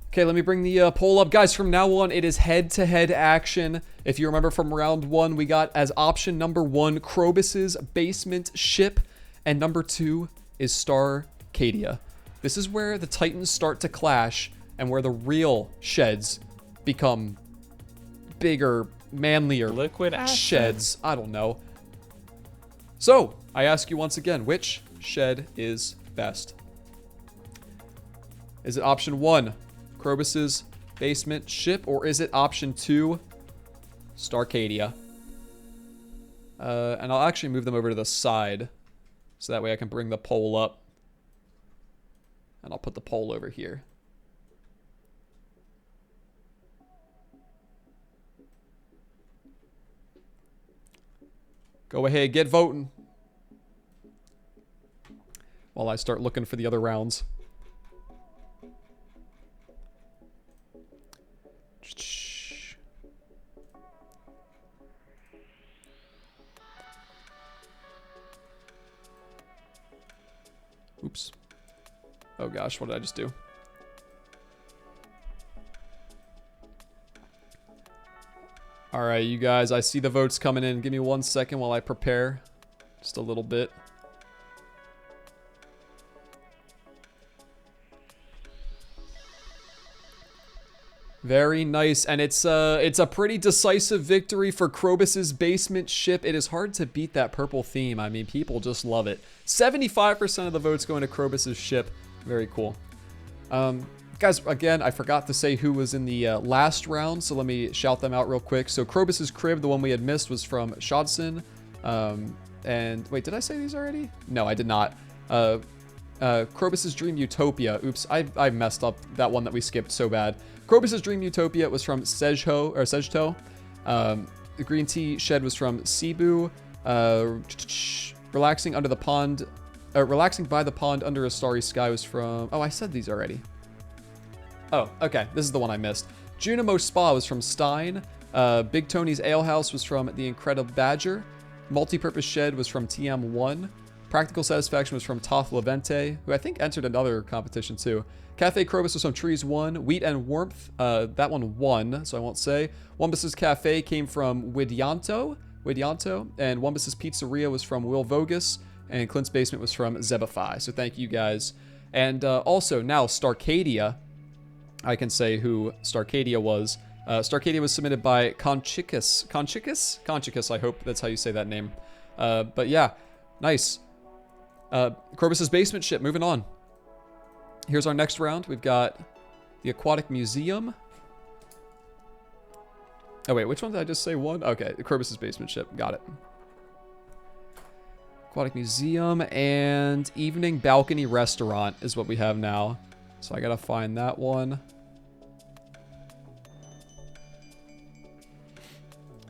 Okay, let me bring the poll up. Guys, from now on, it is head-to-head action. If you remember from round 1, we got as option number 1, Krobus's basement ship, and number 2 is Starcadia. This is where the Titans start to clash, and where the real sheds become bigger, manlier Liquid assets. sheds. I don't know. So, I ask you once again, which shed is best? Is it option 1, Krobus's basement ship, or is it option 2, Starcadia? And I'll actually move them over to the side, so that way I can bring the poll up. And I'll put the poll over here. Go ahead, get voting. While I start looking for the other rounds. Oops. Oh gosh, what did I just do? Alright, you guys, I see the votes coming in. Give me 1 second while I prepare. Just a little bit. Very nice, and it's a pretty decisive victory for Krobus's basement ship. It is hard to beat that purple theme. I mean, people just love it. 75% of the votes going to Krobus's ship. Very cool. Guys, again, I forgot to say who was in the last round, so let me shout them out real quick. So Krobus's crib, the one we had missed, was from Shodson. And wait, did I say these already? No, I did not. Krobus's Dream Utopia. Oops, I messed up that one that we skipped so bad. Krobus's Dream Utopia was from Sejto. The Green Tea Shed was from Cebu. Relaxing Under the Pond Relaxing by the pond under a starry sky was from... Oh, I said these already. Oh, okay. This is the one I missed. Junimo Spa was from Stein. Big Tony's Ale House was from The Incredible Badger. Multipurpose Shed was from TM1. Practical Satisfaction was from Toth Levente, who I think entered another competition too. Cafe Krobus was from Trees 1. Wheat and Warmth, that one won, so I won't say. Wumbus's Cafe came from Widyanto. And Wumbus's Pizzeria was from Will Vogus. And Clint's Basement was from Zebify. So thank you guys. And also now Starcadia. I can say who Starcadia was. Starcadia was submitted by Conchicus. Conchicus, I hope that's how you say that name. But yeah, nice. Corbus's Basement ship, moving on. Here's our next round. We've got the Aquatic Museum. Oh wait, which one did I just say won? Okay, the Corbus's Basement ship, got it. Aquatic Museum and Evening Balcony Restaurant is what we have now. So I gotta find that one.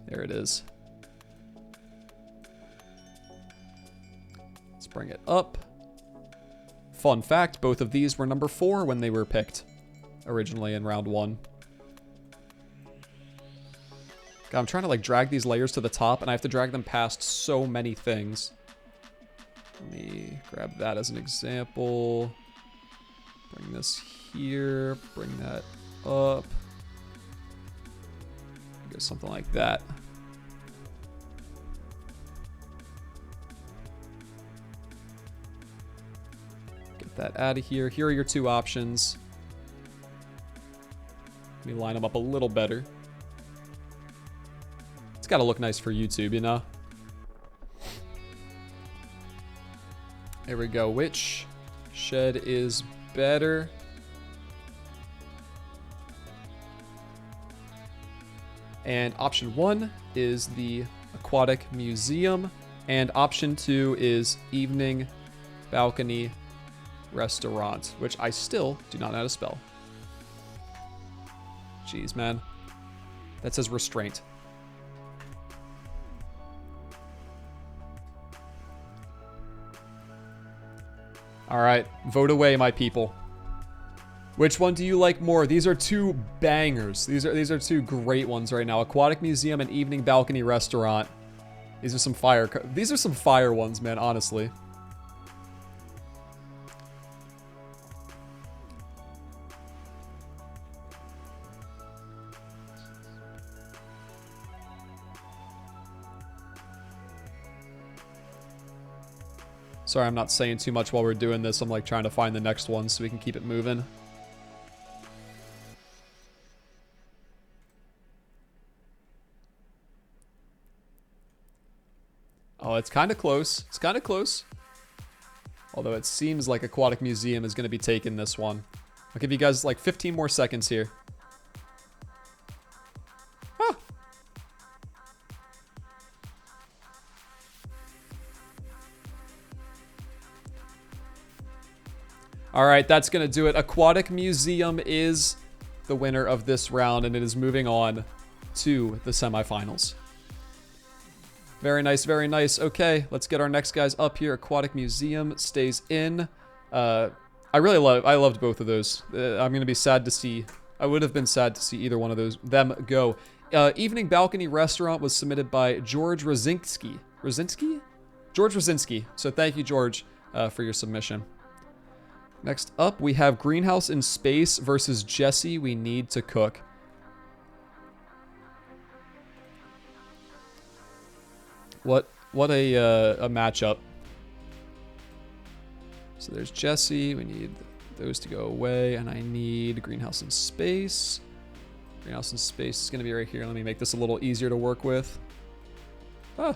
There it is. Let's bring it up. Fun fact, both of these were number 4 when they were picked originally in round 1. God, I'm trying to like drag these layers to the top and I have to drag them past so many things. Let me grab that as an example. Bring this here, bring that up. Go something like that. Get that out of here. Here are your 2 options. Let me line them up a little better. It's got to look nice for YouTube, you know? There we go. Which shed is better? And option 1 is the Aquatic Museum. And option 2 is Evening Balcony Restaurant, which I still do not know how to spell. Jeez, man. That says restraint. All right, vote away, my people. Which one do you like more? These are 2 bangers. These are 2 great ones right now. Aquatic Museum and Evening Balcony Restaurant. These are some fire ones, man, honestly. Sorry, I'm not saying too much while we're doing this. I'm like trying to find the next one so we can keep it moving. Oh, it's kind of close. It's kind of close. Although it seems like Aquatic Museum is going to be taking this one. I'll give you guys like 15 more seconds here. Ah. All right, that's going to do it. Aquatic Museum is the winner of this round, and it is moving on to the semifinals. Very nice, very nice. Okay, let's get our next guys up here. Aquatic Museum stays in. I loved both of those. I'm going to be sad to see. I would have been sad to see either one of them go. Evening Balcony Restaurant was submitted by George Rosinski. George Rosinski. So thank you, George, for your submission. Next up, we have Greenhouse in Space versus Jesse We Need to Cook. What a matchup. So there's Jesse. We need those to go away, and I need Greenhouse in Space. Greenhouse in Space is going to be right here. Let me make this a little easier to work with. Ah.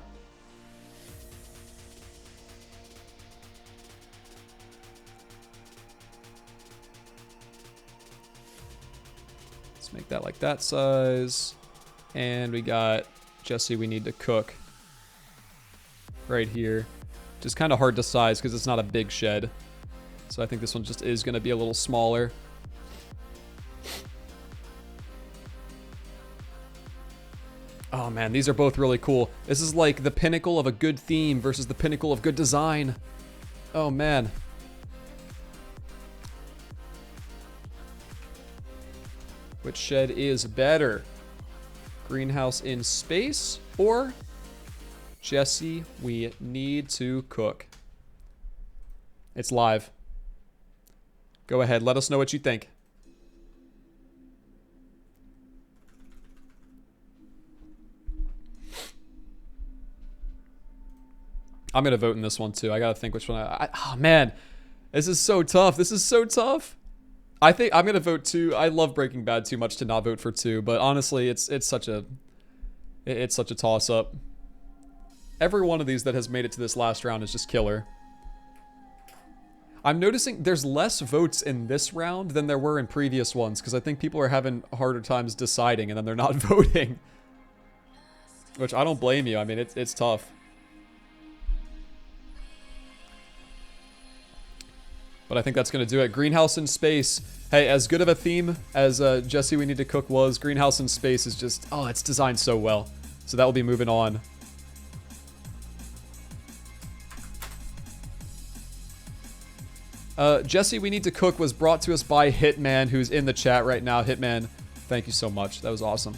Let's make that like that size. And we got Jesse We Need to Cook right here. Just kind of hard to size because it's not a big shed. So I think this one just is going to be a little smaller. Oh man, these are both really cool. This is like the pinnacle of a good theme versus the pinnacle of good design. Oh, man. Which shed is better? Greenhouse in space or Jesse, we need to cook? It's live. Go ahead. Let us know what you think. I'm going to vote in this one, too. I got to think which one oh, man. This is so tough. This is so tough. I think I'm going to vote 2. I love Breaking Bad too much to not vote for 2. But honestly, it's such a toss-up. Every one of these that has made it to this last round is just killer. I'm noticing there's less votes in this round than there were in previous ones. Because I think people are having harder times deciding and then they're not voting. Which I don't blame you. I mean, it's tough. But I think that's going to do it. Greenhouse in space. Hey, as good of a theme as Jesse We Need to Cook was, Greenhouse in space is just... Oh, it's designed so well. So that will be moving on. Jesse We Need to Cook was brought to us by Hitman, who's in the chat right now. Hitman, thank you so much. That was awesome.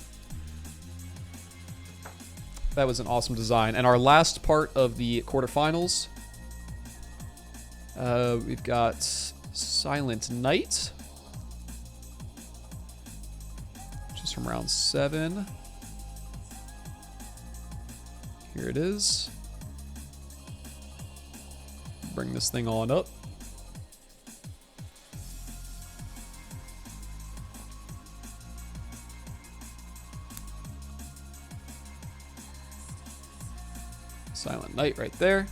That was an awesome design. And our last part of the quarterfinals... we've got Silent Night, which is from round 7. Here it is. Bring this thing on up. Silent Night right there.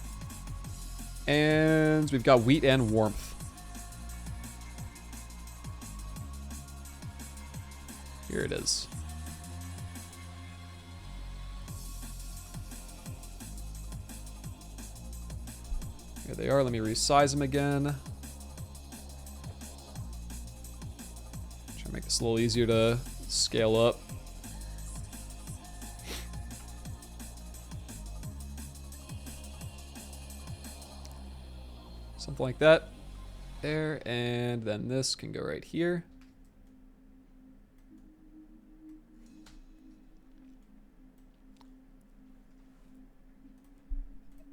And we've got Wheat and Warmth. Here it is. Here they are. Let me resize them again. Try to make this a little easier to scale up. Something like that. There, and then this can go right here.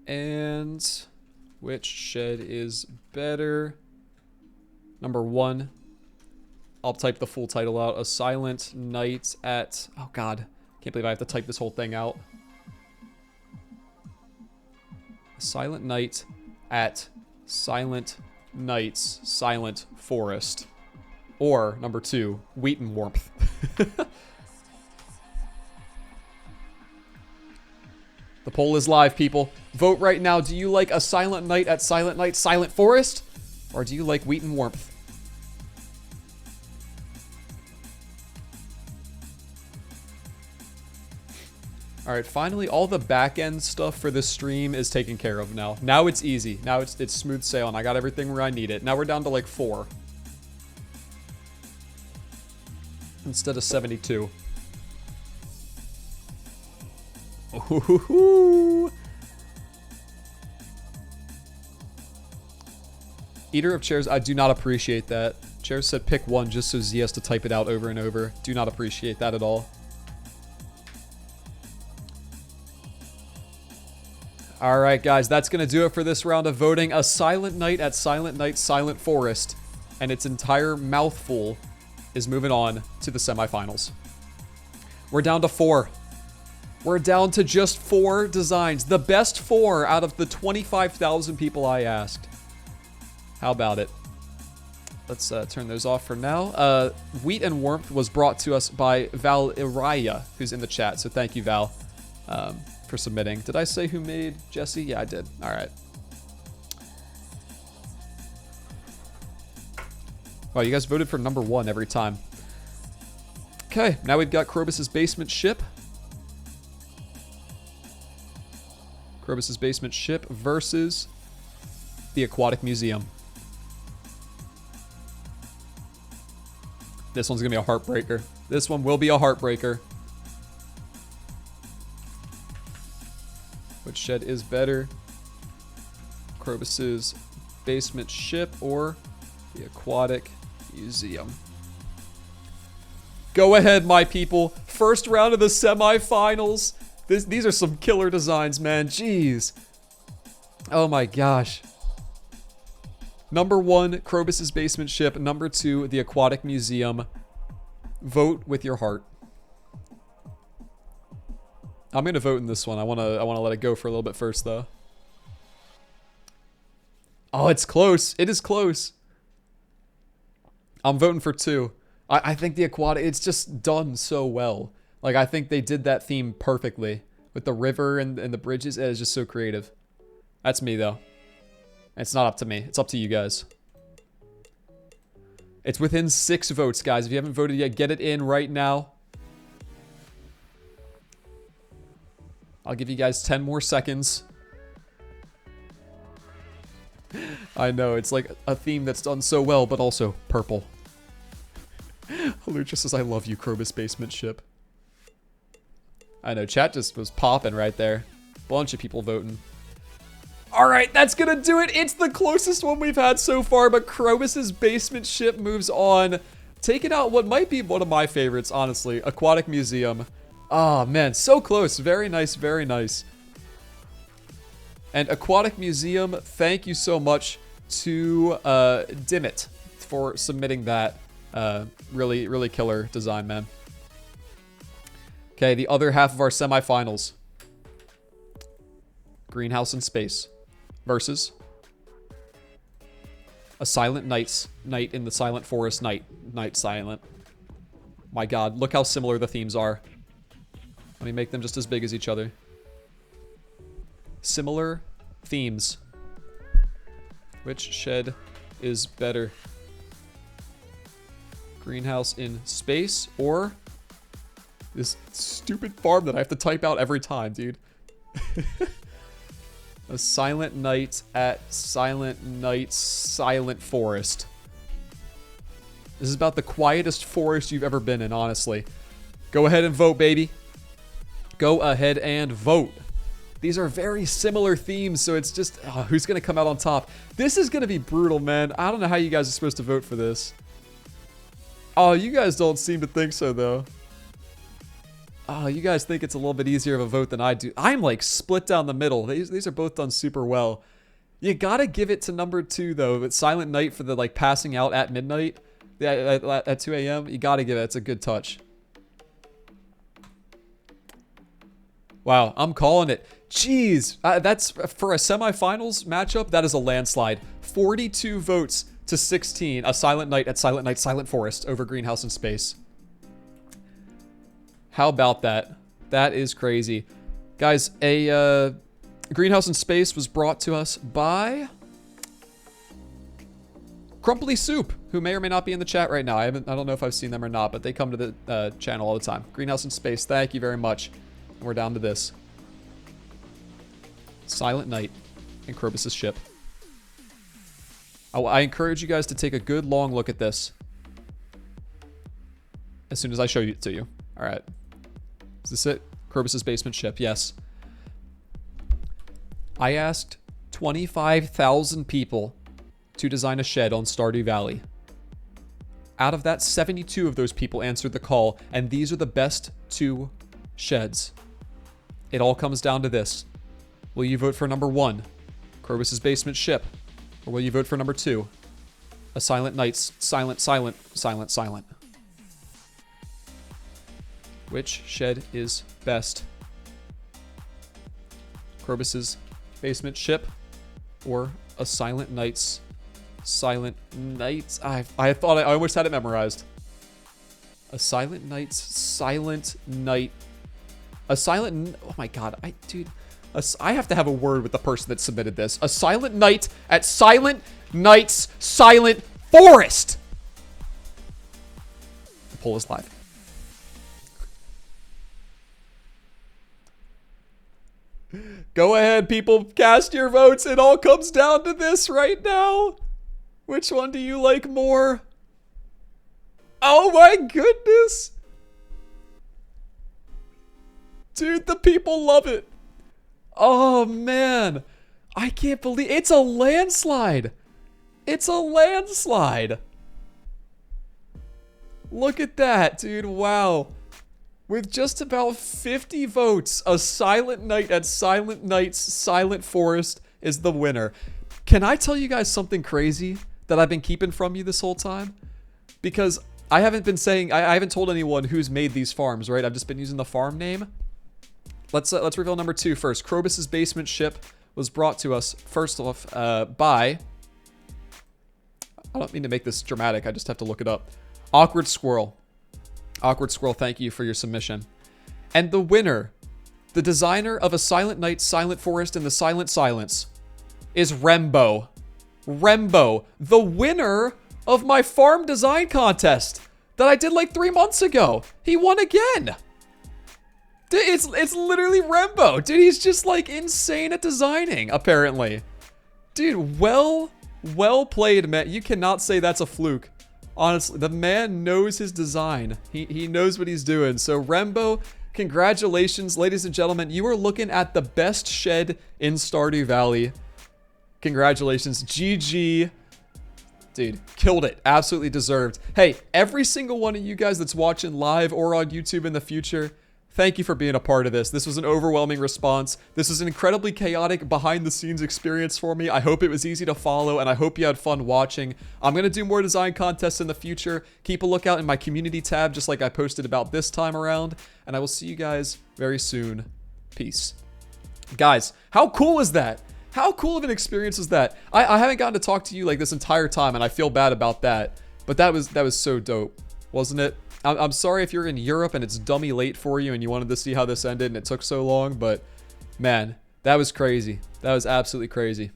And which shed is better? Number 1. I'll type the full title out. A Silent Night at... Oh, God. Can't believe I have to type this whole thing out. A Silent Night at... Silent Nights, Silent Forest. Or, number 2, Wheat and Warmth. The poll is live, people. Vote right now. Do you like A Silent Night at Silent Night, Silent Forest? Or do you like Wheat and Warmth? Alright, finally, all the back-end stuff for this stream is taken care of now. Now it's easy. Now it's smooth sailing. I got everything where I need it. Now we're down to like 4. Instead of 72. Ooh. Eater of Chairs, I do not appreciate that. Chairs said pick 1 just so Z has to type it out over and over. Do not appreciate that at all. Alright guys, that's going to do it for this round of voting. A Silent Night at Silent Night, Silent Forest, and its entire mouthful is moving on to the semifinals. We're down to 4. We're down to just 4 designs. The best 4 out of the 25,000 people I asked. How about it? Let's turn those off for now. Wheat and Warmth was brought to us by Val Iraya, who's in the chat, so thank you, Val. For submitting. Did I say who made Jesse? Yeah, I did. All right. Wow, you guys voted for number 1 every time. Okay, now we've got Krobus's Basement Ship. Krobus's Basement Ship versus the Aquatic Museum. This one's going to be a heartbreaker. This one will be a heartbreaker. Which shed is better? Krobus's Basement Ship or the Aquatic Museum. Go ahead, my people. First round of the semifinals. These are some killer designs, man. Jeez. Oh my gosh. Number 1, Krobus's Basement Ship. Number 2, the Aquatic Museum. Vote with your heart. I'm gonna vote in this one. I wanna let it go for a little bit first, though. Oh, it's close. It is close. I'm voting for 2. I think the Aquatic, it's just done so well. Like, I think they did that theme perfectly. With the river and the bridges, it is just so creative. That's me, though. It's not up to me. It's up to you guys. It's within 6 votes, guys. If you haven't voted yet, get it in right now. I'll give you guys 10 more seconds. I know, it's like a theme that's done so well, but also purple. Lucha says, I love you, Krobus Basement Ship. I know, chat just was popping right there. Bunch of people voting. Alright, that's gonna do it. It's the closest one we've had so far, but Krobus's Basement Ship moves on. Taking out what might be one of my favorites, honestly. Aquatic Museum. Oh, man, so close. Very nice, very nice. And Aquatic Museum, thank you so much to Dimit for submitting that. Really, really killer design, man. Okay, the other half of our semifinals. Greenhouse in Space versus a Silent Night in the Silent Forest Night Silent. My god, look how similar the themes are. Let me make them just as big as each other. Similar themes. Which shed is better? Greenhouse in Space or this stupid farm that I have to type out every time, dude. A Silent Night at Silent Forest. This is about the quietest forest you've ever been in, honestly. Go ahead and vote, baby. Go ahead and vote. These are very similar themes, so it's just, who's going to come out on top? This is going to be brutal, man. I don't know how you guys are supposed to vote for this. Oh, you guys don't seem to think so, though. Oh, you guys think it's a little bit easier of a vote than I do. I'm, like, split down the middle. These are both done super well. You gotta give it to number 2, though. It's Silent Night for the, like, passing out at midnight. At 2 a.m. You gotta give it. It's a good touch. Wow, I'm calling it. Jeez, that's for a semifinals matchup. That is a landslide. 42 votes to 16. A Silent Night at Silent Forest over Greenhouse in Space. How about that? That is crazy, guys. A Greenhouse in Space was brought to us by Crumply Soup, who may or may not be in the chat right now. I don't know if I've seen them or not, but they come to the channel all the time. Greenhouse in Space, thank you very much. And we're down to this. Silent Night and Krobus's ship. I encourage you guys to take a good long look at this as soon as I show it to you. All right. Is this it? Krobus's Basement Ship, yes. I asked 25,000 people to design a shed on Stardew Valley. Out of that, 72 of those people answered the call, and these are the best 2 sheds. It all comes down to this. Will you vote for number 1, Krobus's Basement Ship? Or will you vote for number 2, a Silent Night's Silent. Which shed is best? Krobus's Basement Ship or a Silent Night's Silent Night? I thought I almost had it memorized. A Silent Night's Silent Night. A Silent... Oh my god, dude... I have to have a word with the person that submitted this. A Silent Night at Silent Night's Silent Forest! The poll is live. Go ahead, people. Cast your votes. It all comes down to this right now. Which one do you like more? Oh my goodness. Dude, the people love it. Oh man. I can't believe it's a landslide. It's a landslide. Look at that, dude. Wow. With just about 50 votes, a Silent Night at Silent Night's Silent Forest is the winner. Can I tell you guys something crazy that I've been keeping from you this whole time? Because I haven't been saying, I haven't told anyone who's made these farms, right? I've just been using the farm name. Let's reveal number 2 first. Krobus's Basement Ship was brought to us, first off, by... I don't mean to make this dramatic, I just have to look it up. Awkward Squirrel. Awkward Squirrel, thank you for your submission. And the winner, the designer of a Silent Night, Silent Forest, and the Silent Silence, is Rembo. Rembo, the winner of my farm design contest that I did like 3 months ago. He won again. It's literally Rembo. Dude, he's just like insane at designing, apparently. Dude, well played, man. You cannot say that's a fluke. Honestly, the man knows his design. He knows what he's doing. So Rembo, congratulations, ladies and gentlemen. You are looking at the best shed in Stardew Valley. Congratulations. GG. Dude, killed it. Absolutely deserved. Hey, every single one of you guys that's watching live or on YouTube in the future, thank you for being a part of this. This was an overwhelming response. This is an incredibly chaotic behind-the-scenes experience for me. I hope it was easy to follow, and I hope you had fun watching. I'm going to do more design contests in the future. Keep a lookout in my community tab, just like I posted about this time around. And I will see you guys very soon. Peace. Guys, how cool is that? How cool of an experience is that? I haven't gotten to talk to you like this entire time, and I feel bad about that. But that was so dope, wasn't it? I'm sorry if you're in Europe and it's dummy late for you and you wanted to see how this ended and it took so long, but man, that was crazy. That was absolutely crazy.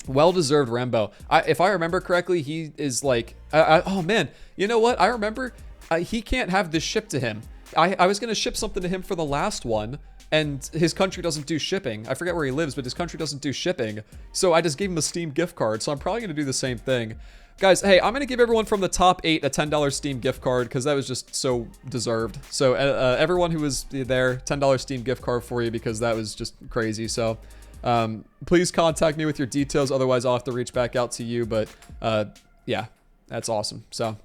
Well-deserved Rembo. If I remember correctly, he is like, oh man, you know what? I remember he can't have this shipped to him. I was going to ship something to him for the last one, and his country doesn't do shipping. I forget where he lives, but his country doesn't do shipping. So I just gave him a Steam gift card, so I'm probably going to do the same thing. Guys, hey, I'm going to give everyone from the top 8 a $10 Steam gift card because that was just so deserved. So everyone who was there, $10 Steam gift card for you because that was just crazy. So please contact me with your details. Otherwise, I'll have to reach back out to you. But yeah, that's awesome. So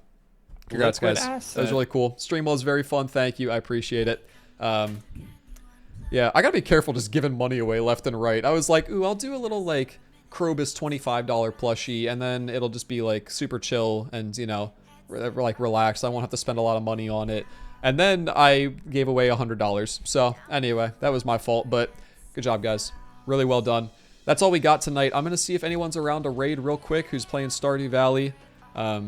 congrats, guys. That was really cool. Stream was very fun. Thank you. I appreciate it. Yeah, I got to be careful just giving money away left and right. I was like, ooh, I'll do a little like Krobus $25 plushie, and then it'll just be like super chill and, you know, like relaxed. I won't have to spend a lot of money on it. And then I gave away $100. So anyway, that was my fault, but good job, guys. Really well done. That's all we got tonight. I'm going to see if anyone's around to raid real quick who's playing Stardew Valley. But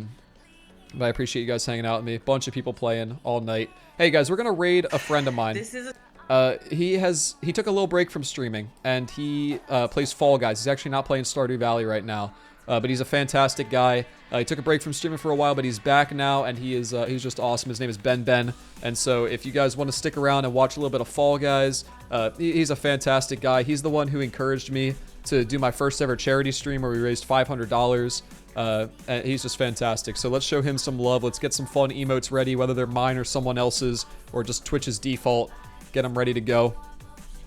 I appreciate you guys hanging out with me. Bunch of people playing all night. Hey guys, we're going to raid a friend of mine. He took a little break from streaming, and he plays Fall Guys. He's actually not playing Stardew Valley right now, but he's a fantastic guy. He took a break from streaming for a while, but he's back now, and he's just awesome. His name is Ben. And so if you guys want to stick around and watch a little bit of Fall Guys, he's a fantastic guy. He's the one who encouraged me to do my first ever charity stream where we raised $500. And he's just fantastic. So let's show him some love. Let's get some fun emotes ready, whether they're mine or someone else's, or just Twitch's default. Get them ready to go,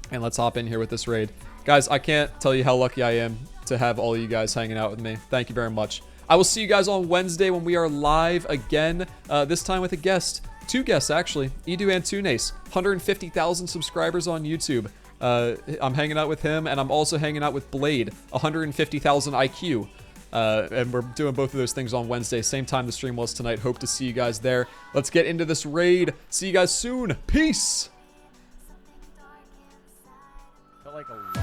and let's hop in here with this raid. Guys, I can't tell you how lucky I am to have all you guys hanging out with me. Thank you very much. I will see you guys on Wednesday when we are live again, this time with a guest. 2 guests, actually. Edu and Tunes, 150,000 subscribers on YouTube. I'm hanging out with him, and I'm also hanging out with Blade, 150,000 IQ. And we're doing both of those things on Wednesday, same time the stream was tonight. Hope to see you guys there. Let's get into this raid. See you guys soon. Peace! Like a